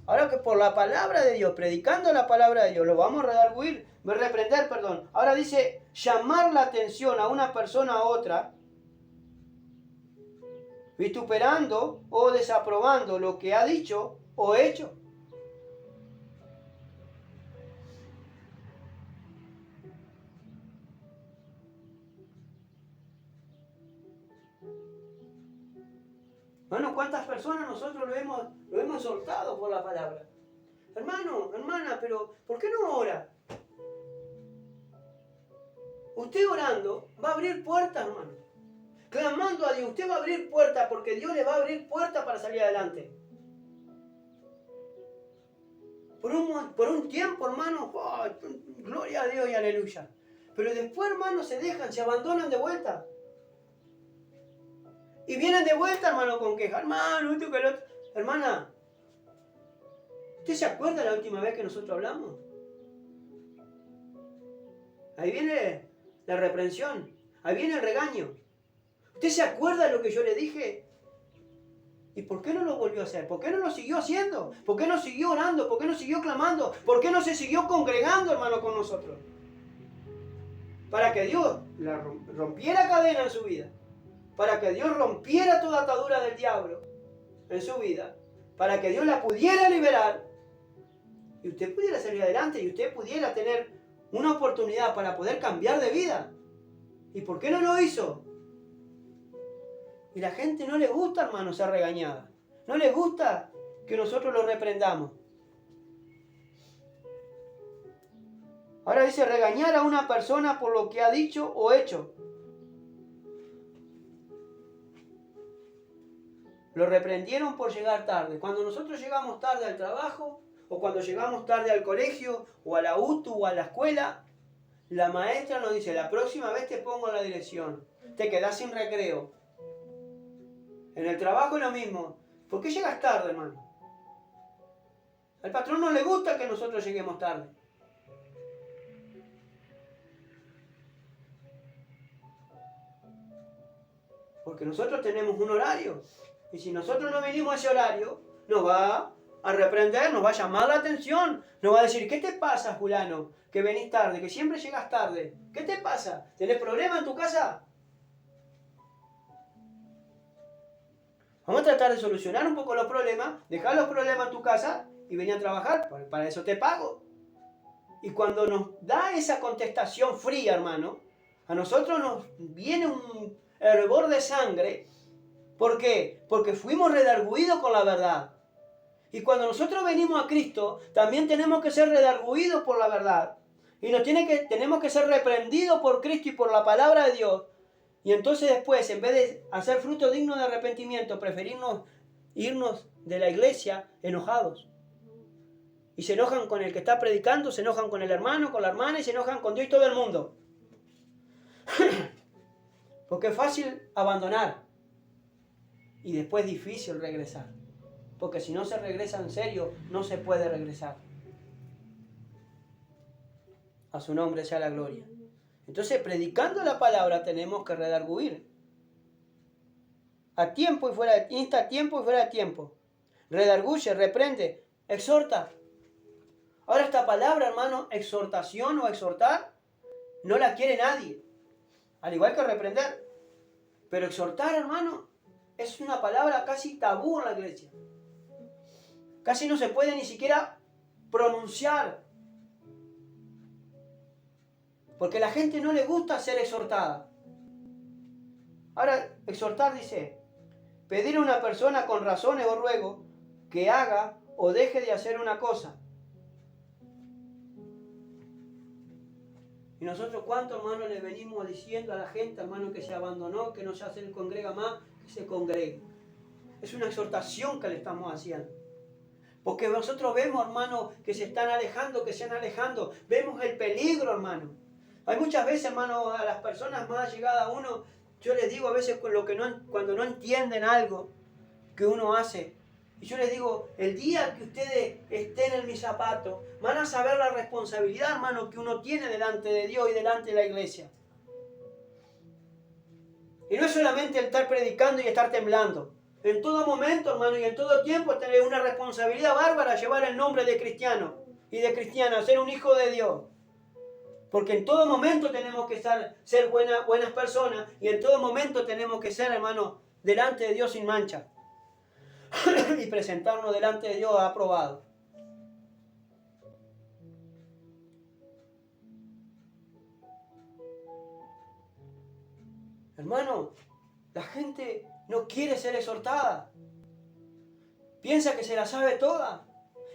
Ahora que por la palabra de Dios, predicando la palabra de Dios, lo vamos a reprender. Ahora dice, llamar la atención a una persona a otra, vituperando o desaprobando lo que ha dicho o hecho. Bueno, ¿cuántas personas nosotros lo hemos exhortado por la palabra? Hermano, hermana, pero ¿por qué no ora? Usted orando va a abrir puertas, hermano. Clamando a Dios, usted va a abrir puertas porque Dios le va a abrir puertas para salir adelante. Por un tiempo, hermano, oh, gloria a Dios y aleluya. Pero después, hermano, se dejan, se abandonan de vuelta. Y vienen de vuelta, hermano, con quejas. Hermano, esto que lo otro. Hermana, ¿usted se acuerda la última vez que nosotros hablamos? Ahí viene la reprensión. Ahí viene el regaño. ¿Usted se acuerda de lo que yo le dije? ¿Y por qué no lo volvió a hacer? ¿Por qué no lo siguió haciendo? ¿Por qué no siguió orando? ¿Por qué no siguió clamando? ¿Por qué no se siguió congregando, hermano, con nosotros? Para que Dios rompiera cadena en su vida. Para que Dios rompiera toda atadura del diablo en su vida. Para que Dios la pudiera liberar. Y usted pudiera salir adelante. Y usted pudiera tener una oportunidad para poder cambiar de vida. ¿Y por qué no lo hizo? Y la gente no le gusta, hermano, ser regañada. No le gusta que nosotros lo reprendamos. Ahora dice regañar a una persona por lo que ha dicho o hecho. Lo reprendieron por llegar tarde. Cuando nosotros llegamos tarde al trabajo, o cuando llegamos tarde al colegio, o a la UTU, o a la escuela, la maestra nos dice, la próxima vez te pongo en la dirección. Te quedás sin recreo. En el trabajo es lo mismo. ¿Por qué llegas tarde, hermano? Al patrón no le gusta que nosotros lleguemos tarde. Porque nosotros tenemos un horario. Y si nosotros no venimos a ese horario, nos va a reprender, nos va a llamar la atención. Nos va a decir, ¿qué te pasa, fulano? Que venís tarde, que siempre llegas tarde. ¿Qué te pasa? ¿Tenés problemas en tu casa? Vamos a tratar de solucionar un poco los problemas, dejar los problemas en tu casa y venir a trabajar. Para eso te pago. Y cuando nos da esa contestación fría, hermano, a nosotros nos viene un hervor de sangre. ¿Por qué? Porque fuimos redarguidos con la verdad. Y cuando nosotros venimos a Cristo, también tenemos que ser redarguidos por la verdad. Y tenemos que ser reprendidos por Cristo y por la palabra de Dios. Y entonces después, en vez de hacer fruto digno de arrepentimiento, preferimos irnos de la iglesia enojados. Y se enojan con el que está predicando, se enojan con el hermano, con la hermana y se enojan con Dios y todo el mundo. Porque es fácil abandonar y después difícil regresar. Porque si no se regresa en serio, no se puede regresar. A su nombre sea la gloria. Entonces, predicando la palabra tenemos que redarguir. A tiempo y fuera de tiempo, insta a tiempo y fuera de tiempo. Redarguye, reprende, exhorta. Ahora esta palabra, hermano, exhortación o exhortar, no la quiere nadie. Al igual que reprender. Pero exhortar, hermano, es una palabra casi tabú en la iglesia. Casi no se puede ni siquiera pronunciar. Porque a la gente no le gusta ser exhortada. Ahora, exhortar dice, pedir a una persona con razones o ruego que haga o deje de hacer una cosa. Y nosotros, ¿cuántos, hermanos, le venimos diciendo a la gente, hermano, que se abandonó, que no se congrega más, que se congregue? Es una exhortación que le estamos haciendo. Porque nosotros vemos, hermano, que se están alejando, Vemos el peligro, hermano. Hay muchas veces, hermano, a las personas más allegadas a uno, yo les digo a veces cuando no entienden algo que uno hace, y yo les digo, el día que ustedes estén en mis zapatos, van a saber la responsabilidad, hermano, que uno tiene delante de Dios y delante de la iglesia. Y no es solamente el estar predicando y estar temblando. En todo momento, hermano, y en todo tiempo tener una responsabilidad bárbara, llevar el nombre de cristiano y de cristiana, ser un hijo de Dios. Porque en todo momento tenemos que ser buenas personas, y en todo momento tenemos que ser, hermano, delante de Dios sin mancha. Y presentarnos delante de Dios aprobado. Hermano, la gente no quiere ser exhortada. Piensa que se la sabe toda.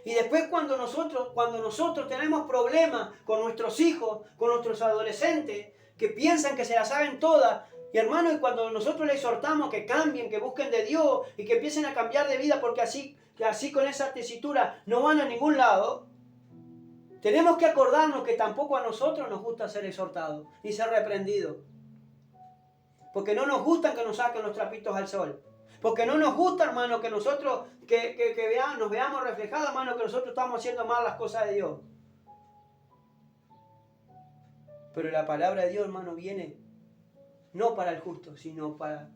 Y después cuando nosotros tenemos problemas con nuestros hijos, con nuestros adolescentes, que piensan que se la saben todas, y hermano, y cuando nosotros les exhortamos que cambien, que busquen de Dios y que empiecen a cambiar de vida, porque así con esa tesitura no van a ningún lado, tenemos que acordarnos que tampoco a nosotros nos gusta ser exhortados y ser reprendidos. Porque no nos gustan que nos saquen los trapitos al sol. Porque no nos gusta, hermano, que nosotros nos veamos reflejados, hermano, que nosotros estamos haciendo mal las cosas de Dios. Pero la palabra de Dios, hermano, viene no para el justo, sino para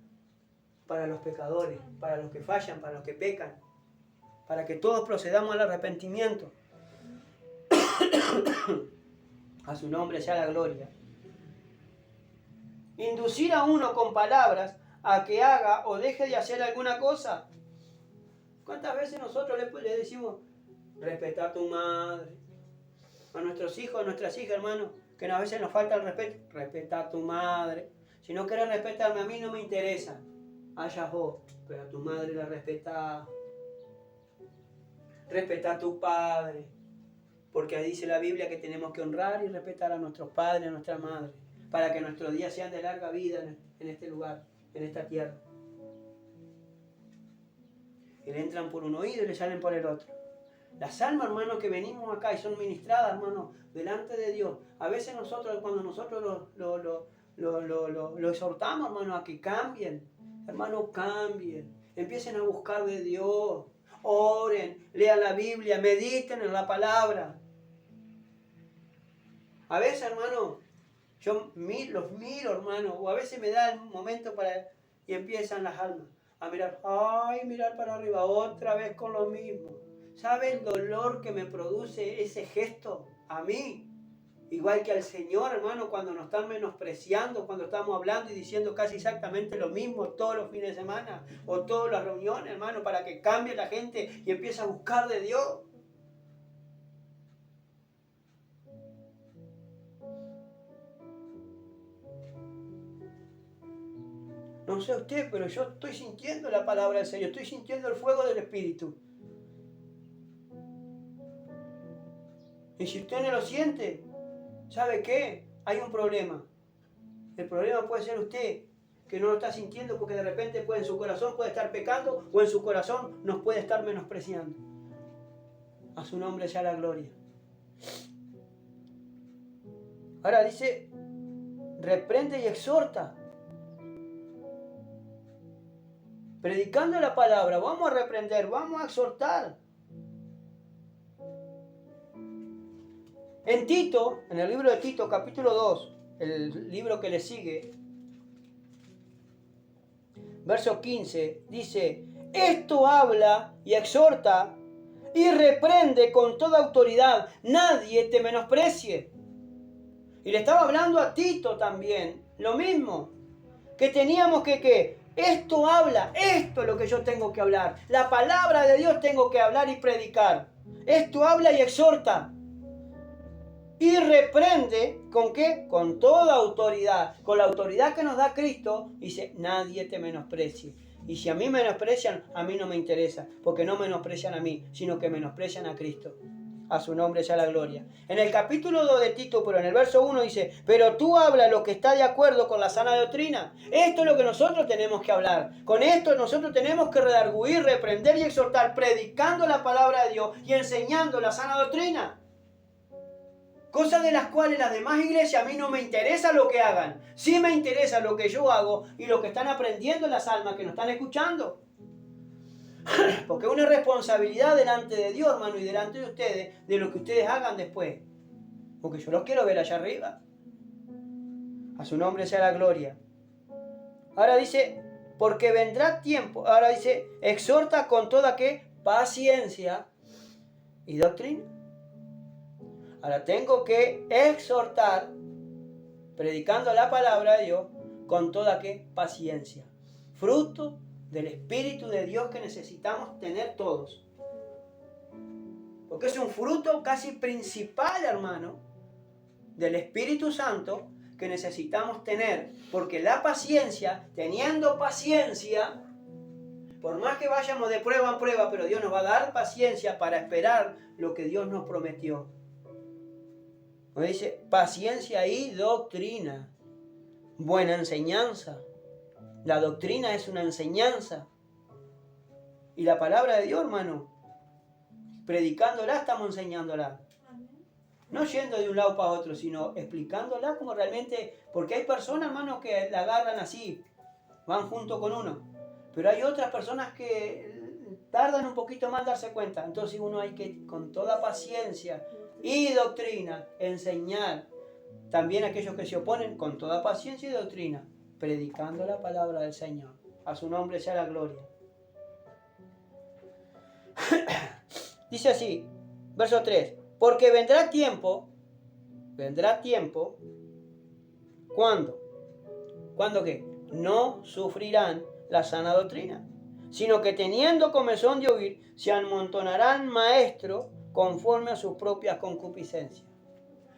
los pecadores, para los que fallan, para los que pecan, para que todos procedamos al arrepentimiento. A su nombre sea la gloria. Inducir a uno con palabras a que haga o deje de hacer alguna cosa. ¿Cuántas veces nosotros le decimos, respeta a tu madre? A nuestros hijos, a nuestras hijas, hermano, que a veces nos falta el respeto. Respeta a tu madre. Si no querés respetarme a mí, no me interesa. Allá vos, pero a tu madre la respetá. Respeta a tu padre. Porque dice la Biblia que tenemos que honrar y respetar a nuestros padres, a nuestra madre, para que nuestros días sean de larga vida en este lugar, en esta tierra. Y le entran por un oído y le salen por el otro. Las almas, hermano, que venimos acá y son ministradas, hermano, delante de Dios. A veces cuando nosotros lo exhortamos, hermano, a que cambien. Hermano, cambien. Empiecen a buscar de Dios. Oren, lean la Biblia, mediten en la palabra. A veces, hermano, yo los miro, hermano, o a veces me da el momento y empiezan las almas a mirar, mirar para arriba, otra vez con lo mismo. ¿Sabe el dolor que me produce ese gesto a mí? Igual que al Señor, hermano, cuando nos están menospreciando, cuando estamos hablando y diciendo casi exactamente lo mismo todos los fines de semana o todas las reuniones, hermano, para que cambie la gente y empiece a buscar de Dios. No sé usted, pero yo estoy sintiendo la palabra del Señor, estoy sintiendo el fuego del Espíritu. Y si usted no lo siente, ¿sabe qué? Hay un problema. El problema puede ser usted, que no lo está sintiendo, porque de repente en su corazón puede estar pecando, o en su corazón nos puede estar menospreciando. A su nombre sea la gloria. Ahora dice, reprende y exhorta. Predicando la palabra, vamos a reprender, vamos a exhortar. En Tito, en el libro de Tito, capítulo 2, el libro que le sigue, verso 15, dice, esto habla y exhorta y reprende con toda autoridad, nadie te menosprecie. Y le estaba hablando a Tito también, lo mismo, que teníamos que esto habla, esto es lo que yo tengo que hablar, la palabra de Dios tengo que hablar y predicar. Esto habla y exhorta. Y reprende, ¿con qué? Con toda autoridad, con la autoridad que nos da Cristo. Dice, nadie te menosprecie. Y si a mí menosprecian, a mí no me interesa, porque no menosprecian a mí, sino que menosprecian a Cristo. A su nombre sea la gloria. En el capítulo 2 de Tito, pero en el verso 1 dice, pero tú habla lo que está de acuerdo con la sana doctrina. Esto es lo que nosotros tenemos que hablar. Con esto nosotros tenemos que redarguir, reprender y exhortar, predicando la palabra de Dios y enseñando la sana doctrina. Cosas de las cuales las demás iglesias a mí no me interesa lo que hagan. Sí me interesa lo que yo hago y lo que están aprendiendo las almas que nos están escuchando. Porque es una responsabilidad delante de Dios, hermano, y delante de ustedes, de lo que ustedes hagan después. Porque yo los quiero ver allá arriba. A su nombre sea la gloria. Ahora dice, porque vendrá tiempo. Ahora dice, exhorta con toda ¿qué? Paciencia y doctrina. Ahora tengo que exhortar, predicando la palabra de Dios, con toda ¿qué? Paciencia. Fruto del Espíritu de Dios que necesitamos tener todos. Porque es un fruto casi principal, hermano, del Espíritu Santo que necesitamos tener. Porque la paciencia, teniendo paciencia, por más que vayamos de prueba en prueba, pero Dios nos va a dar paciencia para esperar lo que Dios nos prometió. Nos dice paciencia y doctrina. Buena enseñanza. La doctrina es una enseñanza. Y la palabra de Dios, hermano, predicándola estamos enseñándola. No yendo de un lado para otro, sino explicándola como realmente... Porque hay personas, hermano, que la agarran así, van junto con uno. Pero hay otras personas que tardan un poquito más en darse cuenta. Entonces uno hay que, con toda paciencia y doctrina, enseñar. También a aquellos que se oponen, con toda paciencia y doctrina, predicando la palabra del Señor. A su nombre sea la gloria. Dice así, verso 3. Porque vendrá tiempo, ¿cuándo? ¿Cuándo qué? No sufrirán la sana doctrina, sino que teniendo comezón de oír, se amontonarán maestros conforme a sus propias concupiscencias.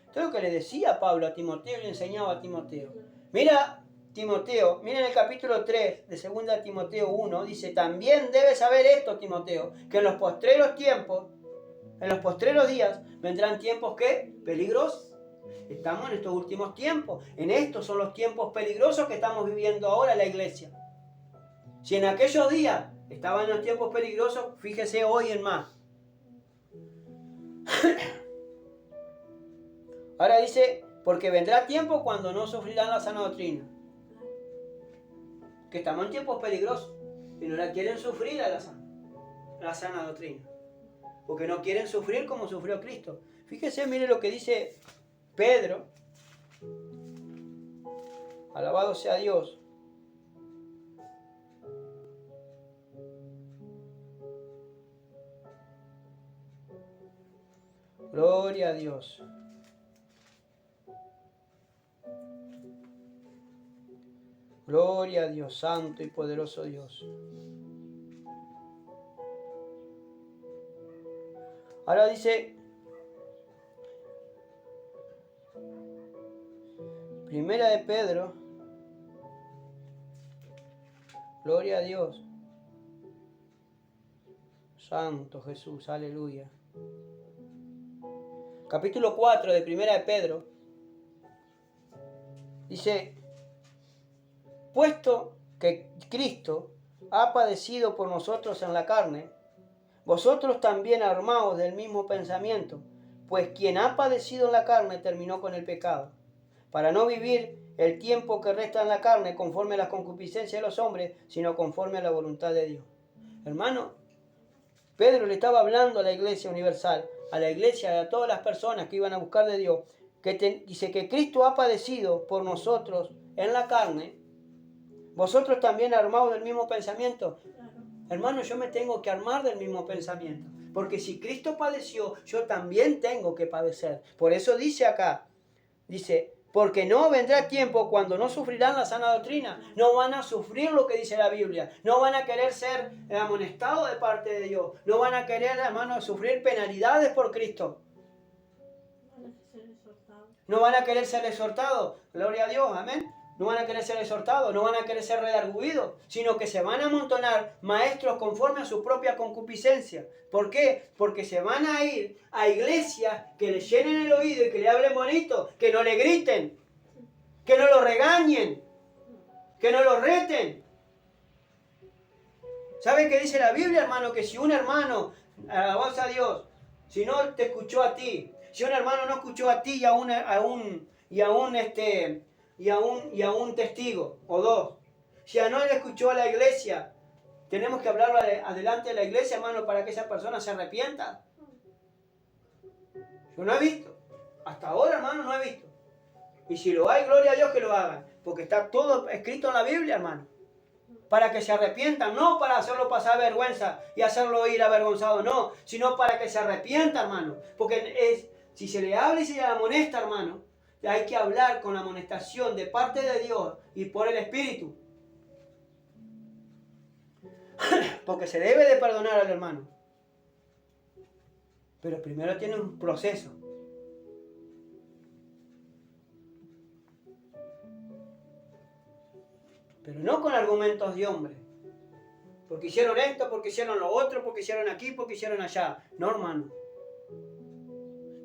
Esto es lo que le decía Pablo a Timoteo y le enseñaba a Timoteo. Mira, Timoteo, mira en el capítulo 3 de 2 Timoteo 1, dice, también debes saber esto, Timoteo, que en los postreros tiempos, en los postreros días, vendrán tiempos ¿qué? Peligrosos. Estamos en estos últimos tiempos. En estos son los tiempos peligrosos que estamos viviendo ahora en la iglesia. Si en aquellos días estaban en los tiempos peligrosos, fíjese hoy en más. Ahora dice, porque vendrá tiempo cuando no sufrirán la sana doctrina. Que estamos en tiempos peligrosos y no la quieren sufrir a la sana doctrina. Porque no quieren sufrir como sufrió Cristo. Fíjese, mire lo que dice Pedro. Alabado sea Dios. Gloria a Dios. Gloria a Dios, santo y poderoso Dios. Ahora dice, Primera de Pedro, gloria a Dios, santo Jesús, aleluya. Capítulo 4 de Primera de Pedro, dice, puesto que Cristo ha padecido por nosotros en la carne, vosotros también armaos del mismo pensamiento, pues quien ha padecido en la carne terminó con el pecado, para no vivir el tiempo que resta en la carne conforme a las concupiscencias de los hombres, sino conforme a la voluntad de Dios. Hermano, Pedro le estaba hablando a la iglesia universal, a la iglesia y a todas las personas que iban a buscar de Dios, que dice que Cristo ha padecido por nosotros en la carne, vosotros también armados del mismo pensamiento. Hermano, yo me tengo que armar del mismo pensamiento. Porque si Cristo padeció, yo también tengo que padecer. Por eso dice acá, dice, porque no vendrá tiempo cuando no sufrirán la sana doctrina. No van a sufrir lo que dice la Biblia. No van a querer ser amonestados de parte de Dios. No van a querer, hermano, sufrir penalidades por Cristo. No van a querer ser exhortados. Gloria a Dios, amén. no van a querer ser exhortados, no van a querer ser redarguidos, sino que se van a amontonar maestros conforme a su propia concupiscencia. ¿Por qué? Porque se van a ir a iglesias que le llenen el oído y que le hablen bonito, que no le griten, que no lo regañen, que no lo reten. ¿Sabe qué dice la Biblia, hermano? Que si un hermano, alabanza a Dios, si no te escuchó a ti, si un hermano no escuchó a ti y a un testigo o dos, si a no le escuchó a la iglesia, tenemos que hablarlo adelante de la iglesia, hermano, para que esa persona se arrepienta. Yo no he visto. Hasta ahora, hermano, no he visto. Y si lo hay, gloria a Dios que lo hagan. Porque está todo escrito en la Biblia, hermano. Para que se arrepientan, no para hacerlo pasar vergüenza y hacerlo ir avergonzado, no, sino para que se arrepienta, hermano. Porque si se le habla y se le amonesta, hermano, hay que hablar con la amonestación de parte de Dios y por el Espíritu. Porque se debe de perdonar al hermano. Pero primero tiene un proceso. Pero no con argumentos de hombre. Porque hicieron esto, porque hicieron lo otro, porque hicieron aquí, porque hicieron allá. No, hermano.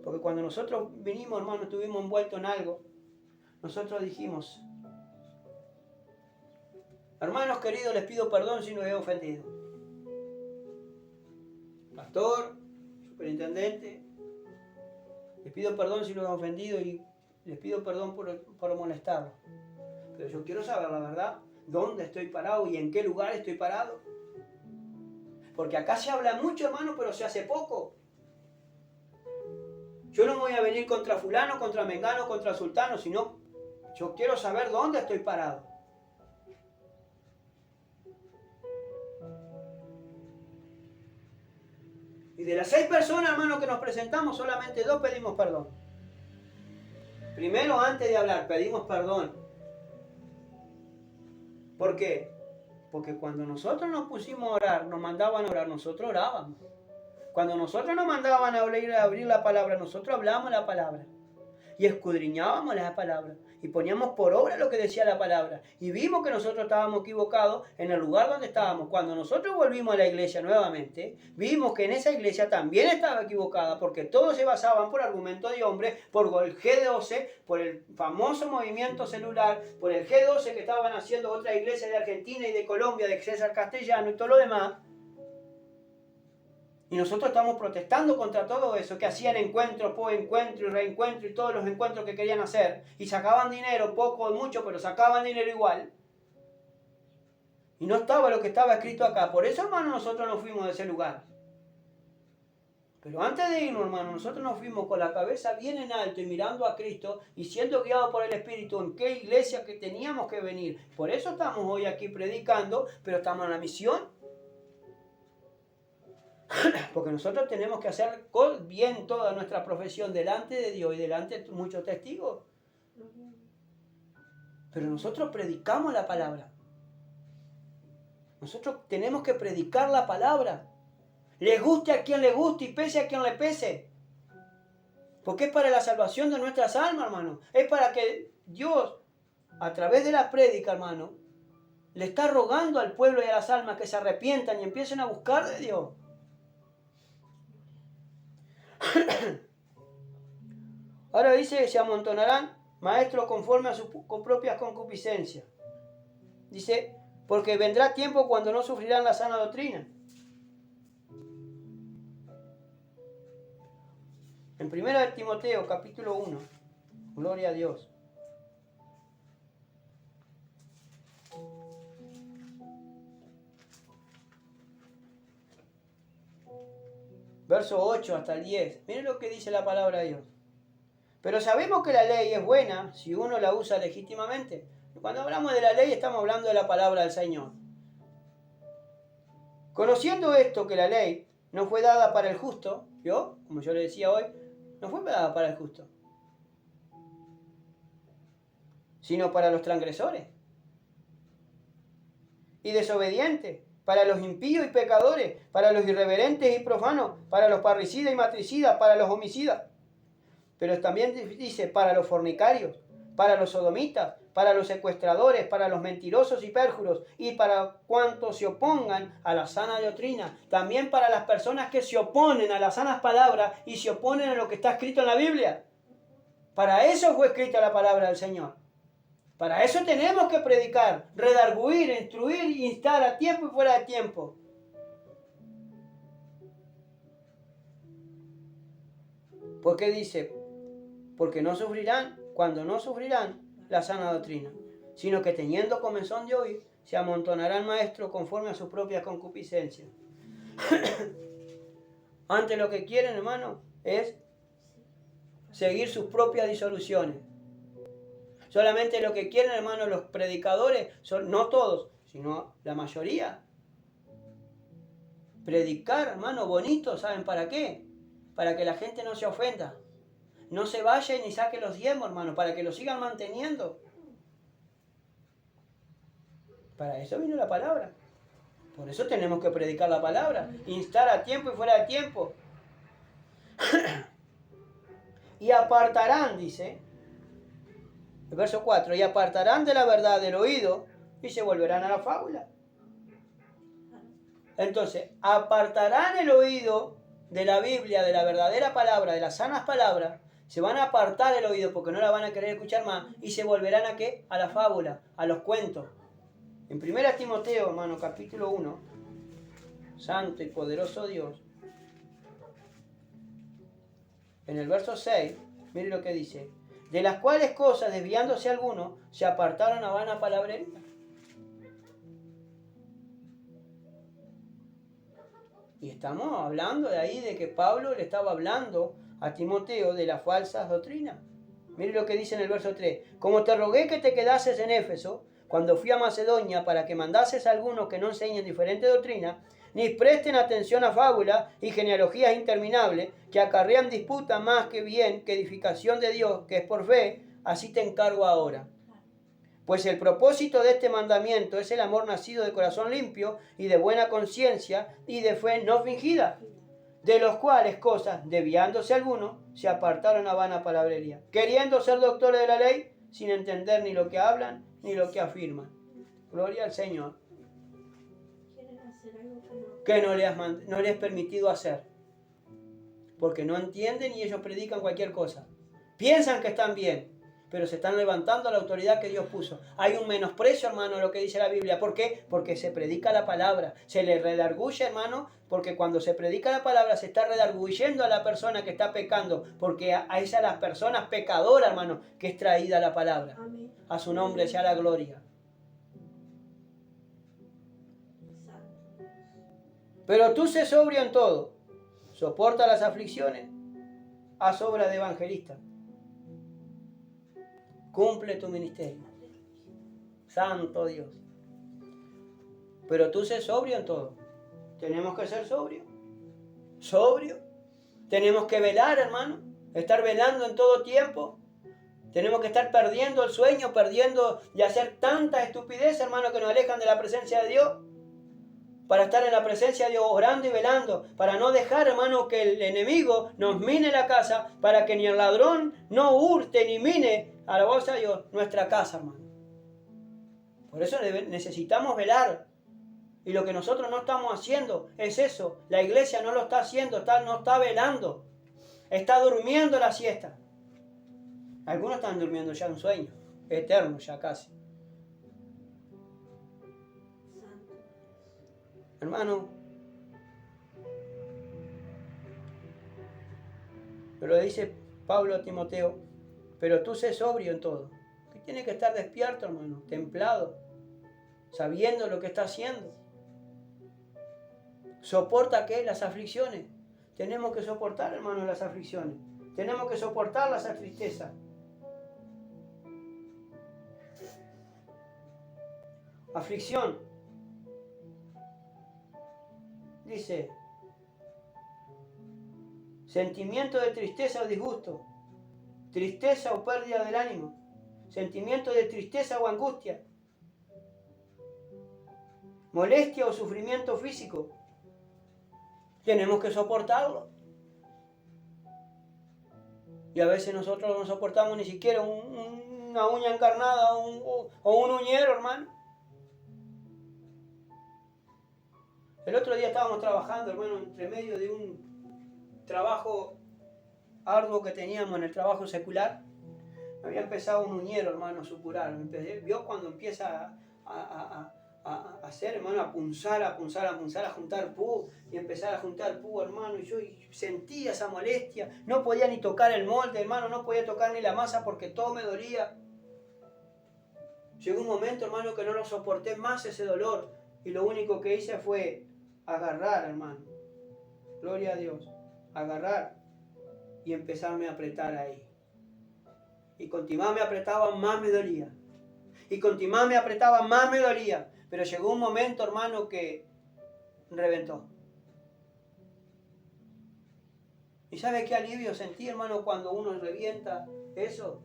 Porque cuando nosotros vinimos, hermano, estuvimos envueltos en algo, nosotros dijimos: hermanos queridos, les pido perdón si los he ofendido. Pastor, superintendente, les pido perdón si los he ofendido y les pido perdón por molestarlos. Pero yo quiero saber la verdad, dónde estoy parado y en qué lugar estoy parado. Porque acá se habla mucho, hermano, pero se hace poco. Yo no voy a venir contra fulano, contra mengano, contra sultano, sino yo quiero saber dónde estoy parado. Y de las 6 personas, hermano, que nos presentamos, solamente 2 pedimos perdón. Primero, antes de hablar, pedimos perdón. ¿Por qué? Porque cuando nosotros nos pusimos a orar, nos mandaban a orar, nosotros orábamos. Cuando nosotros nos mandaban a abrir la palabra, nosotros hablábamos la palabra. Y escudriñábamos la palabra. Y poníamos por obra lo que decía la palabra. Y vimos que nosotros estábamos equivocados en el lugar donde estábamos. Cuando nosotros volvimos a la iglesia nuevamente, vimos que en esa iglesia también estaba equivocada, porque todos se basaban por argumentos de hombres, por el G12, por el famoso movimiento celular, por el G12 que estaban haciendo otras iglesias de Argentina y de Colombia, de César Castellano y todo lo demás. Y nosotros estamos protestando contra todo eso, que hacían encuentro, encuentro y reencuentro y todos los encuentros que querían hacer. Y sacaban dinero, poco o mucho, pero sacaban dinero igual. Y no estaba lo que estaba escrito acá. Por eso, hermano, nosotros nos fuimos de ese lugar. Pero antes de irnos, hermano, nosotros nos fuimos con la cabeza bien en alto y mirando a Cristo y siendo guiados por el Espíritu en qué iglesia que teníamos que venir. Por eso estamos hoy aquí predicando, pero estamos en la misión. Porque nosotros tenemos que hacer bien toda nuestra profesión delante de Dios y delante de muchos testigos. Pero nosotros predicamos la palabra. Nosotros tenemos que predicar la palabra. Le guste a quien le guste y pese a quien le pese. Porque es para la salvación de nuestras almas, hermano. Es para que Dios, a través de la prédica, hermano, le está rogando al pueblo y a las almas que se arrepientan y empiecen a buscar de Dios. Ahora dice que se amontonarán maestros conforme a sus propias concupiscencias. Dice, porque vendrá tiempo cuando no sufrirán la sana doctrina. En 1 Timoteo capítulo 1, gloria a Dios. Verso 8 hasta el 10. Miren lo que dice la palabra de Dios. Pero sabemos que la ley es buena si uno la usa legítimamente. Cuando hablamos de la ley estamos hablando de la palabra del Señor. Conociendo esto, que la ley no fue dada para el justo, ¿vio? Como yo le decía hoy, no fue dada para el justo, sino para los transgresores y desobedientes, para los impíos y pecadores, para los irreverentes y profanos, para los parricidas y matricidas, para los homicidas. Pero también dice para los fornicarios, para los sodomitas, para los secuestradores, para los mentirosos y pérjuros, y para cuantos se opongan a la sana doctrina. También para las personas que se oponen a las sanas palabras y se oponen a lo que está escrito en la Biblia. Para eso fue escrita la palabra del Señor. Para eso tenemos que predicar, redarguir, instruir, instar a tiempo y fuera de tiempo. ¿Por qué dice? Porque no sufrirán, cuando no sufrirán la sana doctrina, sino que teniendo comezón de oír, se amontonarán maestros conforme a sus propias concupiscencias. Antes lo que quieren, hermano, es seguir sus propias disoluciones. Solamente lo que quieren, hermano, los predicadores, son, no todos, sino la mayoría. Predicar, hermano, bonito, ¿saben para qué? Para que la gente no se ofenda. No se vaya ni saque los diezmos, hermano, para que lo sigan manteniendo. Para eso vino la palabra. Por eso tenemos que predicar la palabra, instar a tiempo y fuera de tiempo. Y apartarán, dice, el verso 4, y apartarán de la verdad del oído y se volverán a la fábula. Entonces, apartarán el oído de la Biblia, de la verdadera palabra, de las sanas palabras, se van a apartar el oído porque no la van a querer escuchar más y se volverán ¿a qué? A la fábula, a los cuentos. En 1 Timoteo, hermano, capítulo 1, santo y poderoso Dios, en el verso 6, mire lo que dice, de las cuales cosas, desviándose algunos, se apartaron a vana palabrería. Y estamos hablando de ahí de que Pablo le estaba hablando a Timoteo de las falsas doctrinas. Mire lo que dice en el verso 3. Como te rogué que te quedases en Éfeso, cuando fui a Macedonia, para que mandases a algunos que no enseñen diferente doctrina, ni presten atención a fábulas y genealogías interminables, que acarrean disputa más que bien que edificación de Dios, que es por fe, así te encargo ahora. Pues el propósito de este mandamiento es el amor nacido de corazón limpio y de buena conciencia y de fe no fingida, de los cuales cosas, desviándose algunos, se apartaron a vana palabrería, queriendo ser doctores de la ley, sin entender ni lo que hablan ni lo que afirman. Gloria al Señor. Que no le has permitido hacer. Porque no entienden y ellos predican cualquier cosa. Piensan que están bien, pero se están levantando a la autoridad que Dios puso. Hay un menosprecio, hermano, a lo que dice la Biblia. ¿Por qué? Porque se predica la palabra. Se le redarguye, hermano, porque cuando se predica la palabra se está redarguyendo a la persona que está pecando, porque a esa las personas pecadoras, hermano, que es traída la palabra. Amén. A su nombre sea la gloria. Pero tú sé sobrio en todo. Soporta las aflicciones. Haz obra de evangelista. Cumple tu ministerio. Santo Dios. Pero tú sé sobrio en todo. Tenemos que ser sobrios. Sobrio. Tenemos que velar, hermano. Estar velando en todo tiempo. Tenemos que estar perdiendo el sueño, perdiendo y hacer tantas estupideces, hermano, que nos alejan de la presencia de Dios. Para estar en la presencia de Dios, orando y velando, para no dejar, hermano, que el enemigo nos mine la casa, para que ni el ladrón no hurte ni mine, alabados a Dios, nuestra casa, hermano. Por eso necesitamos velar. Y lo que nosotros no estamos haciendo es eso. La iglesia no lo está haciendo, no está velando. Está durmiendo la siesta. Algunos están durmiendo ya un sueño eterno, ya casi. Hermano, pero le dice Pablo a Timoteo, pero tú sé sobrio en todo. Que tiene que estar despierto, hermano, templado, sabiendo lo que está haciendo. ¿Soporta qué? Las aflicciones. Tenemos que soportar, hermano, las aflicciones. Tenemos que soportar las tristezas. Aflicción. Dice, sentimiento de tristeza o disgusto, tristeza o pérdida del ánimo, sentimiento de tristeza o angustia, molestia o sufrimiento físico. Tenemos que soportarlo. Y a veces nosotros no soportamos ni siquiera un una uña encarnada o un uñero, hermano. El otro día estábamos trabajando, hermano, entre medio de un trabajo arduo que teníamos en el trabajo secular. Había empezado un uñero, hermano, a supurar. Vio cuando empieza a hacer, hermano, a punzar, a juntar pus, y empezar a juntar pus, hermano, y yo sentía esa molestia, no podía ni tocar el molde, hermano, no podía tocar ni la masa porque todo me dolía. Llegó un momento, hermano, que no lo soporté más ese dolor, y lo único que hice fue agarrar, hermano, gloria a Dios, agarrar y empezarme a apretar ahí. Y continuaba, me apretaba, más me dolía. Y continuaba, me apretaba, más me dolía. Pero llegó un momento, hermano, que reventó. ¿Y sabe qué alivio sentí, hermano, cuando uno revienta eso?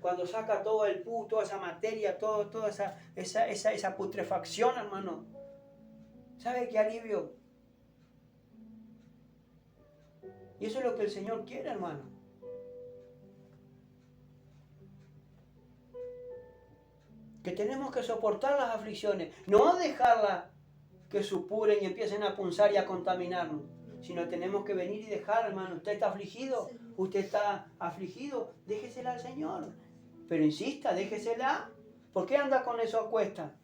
Cuando saca todo el pus, toda esa materia, toda esa putrefacción, hermano. ¿Sabe qué alivio? Y eso es lo que el Señor quiere, hermano. Que tenemos que soportar las aflicciones, no dejarlas que supuren y empiecen a punzar y a contaminarnos, sino tenemos que venir y dejar, hermano. Usted está afligido, déjesela al Señor, pero insista, déjesela. ¿Por qué anda con eso a cuesta?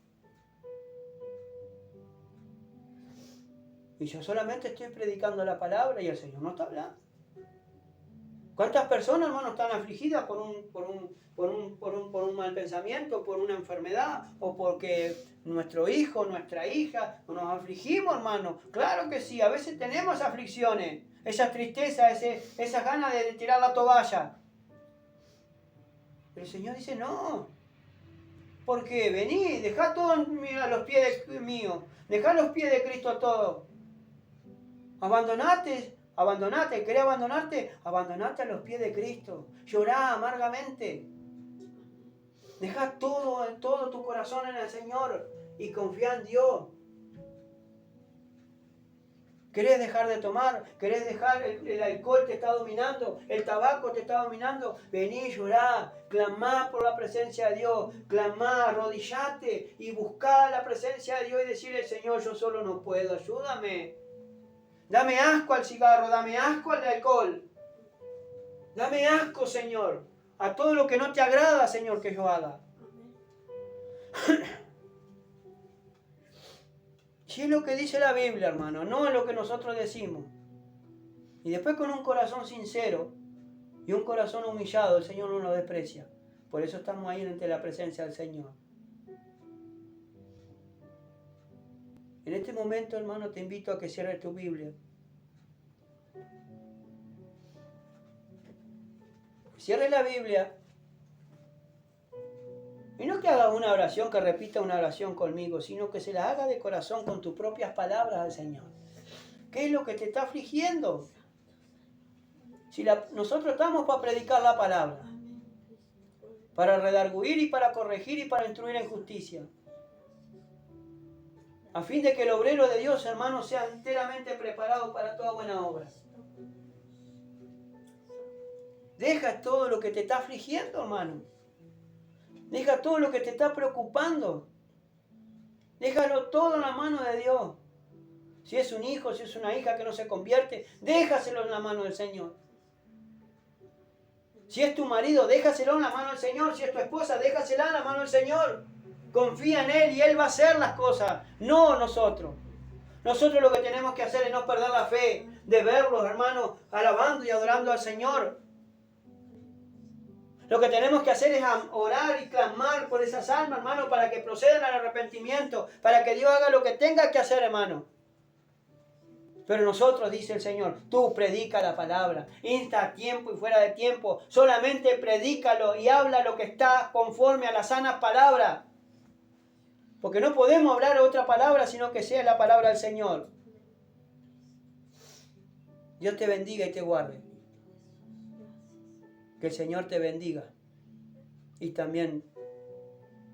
Y yo solamente estoy predicando la palabra y el Señor no está hablando. ¿Cuántas personas, hermano, están afligidas por un mal pensamiento, por una enfermedad, o porque nuestro hijo, nuestra hija, nos afligimos, hermano? Claro que sí, a veces tenemos aflicciones, esa tristeza, esas ganas de tirar la toalla. Pero el Señor dice, no. ¿Por qué? Vení, dejá todo a los pies míos, dejá los pies de Cristo todo. Abandonate, ¿querés abandonarte? Abandonate a los pies de Cristo. Llorá amargamente. Deja todo tu corazón en el Señor y confía en Dios. ¿Querés dejar de tomar? ¿Querés dejar el alcohol te está dominando? ¿El tabaco te está dominando? Vení, llorá, clamá por la presencia de Dios. Clamá, arrodillate y buscá la presencia de Dios y decirle, Señor, yo solo no puedo, ayúdame. Dame asco al cigarro, dame asco al alcohol. Dame asco, Señor, a todo lo que no te agrada, Señor, que yo haga. Si es lo que dice la Biblia, hermano, no es lo que nosotros decimos. Y después con un corazón sincero y un corazón humillado, el Señor no nos desprecia. Por eso estamos ahí ante la presencia del Señor. En este momento, hermano, te invito a que cierres tu Biblia. Cierre la Biblia. Y no que haga una oración, que repita una oración conmigo, sino que se la haga de corazón con tus propias palabras al Señor. ¿Qué es lo que te está afligiendo? Nosotros estamos para predicar la palabra, para redarguir y para corregir y para instruir en justicia, a fin de que el obrero de Dios, hermano, sea enteramente preparado para toda buena obra. Deja todo lo que te está afligiendo, hermano. Deja todo lo que te está preocupando. Déjalo todo en la mano de Dios. Si es un hijo, si es una hija que no se convierte, déjaselo en la mano del Señor. Si es tu marido, déjaselo en la mano del Señor. Si es tu esposa, déjasela en la mano del Señor. Confía en Él y Él va a hacer las cosas, no nosotros. Nosotros lo que tenemos que hacer es no perder la fe, de verlos, hermanos, alabando y adorando al Señor. Lo que tenemos que hacer es orar y clamar por esas almas, hermano, para que procedan al arrepentimiento, para que Dios haga lo que tenga que hacer, hermano. Pero nosotros, dice el Señor, tú predica la palabra, insta a tiempo y fuera de tiempo, solamente predícalo y habla lo que está conforme a la sana palabra. Porque no podemos hablar otra palabra, sino que sea la palabra del Señor. Dios te bendiga y te guarde. Que el Señor te bendiga y también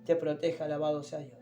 te proteja, alabado sea Dios.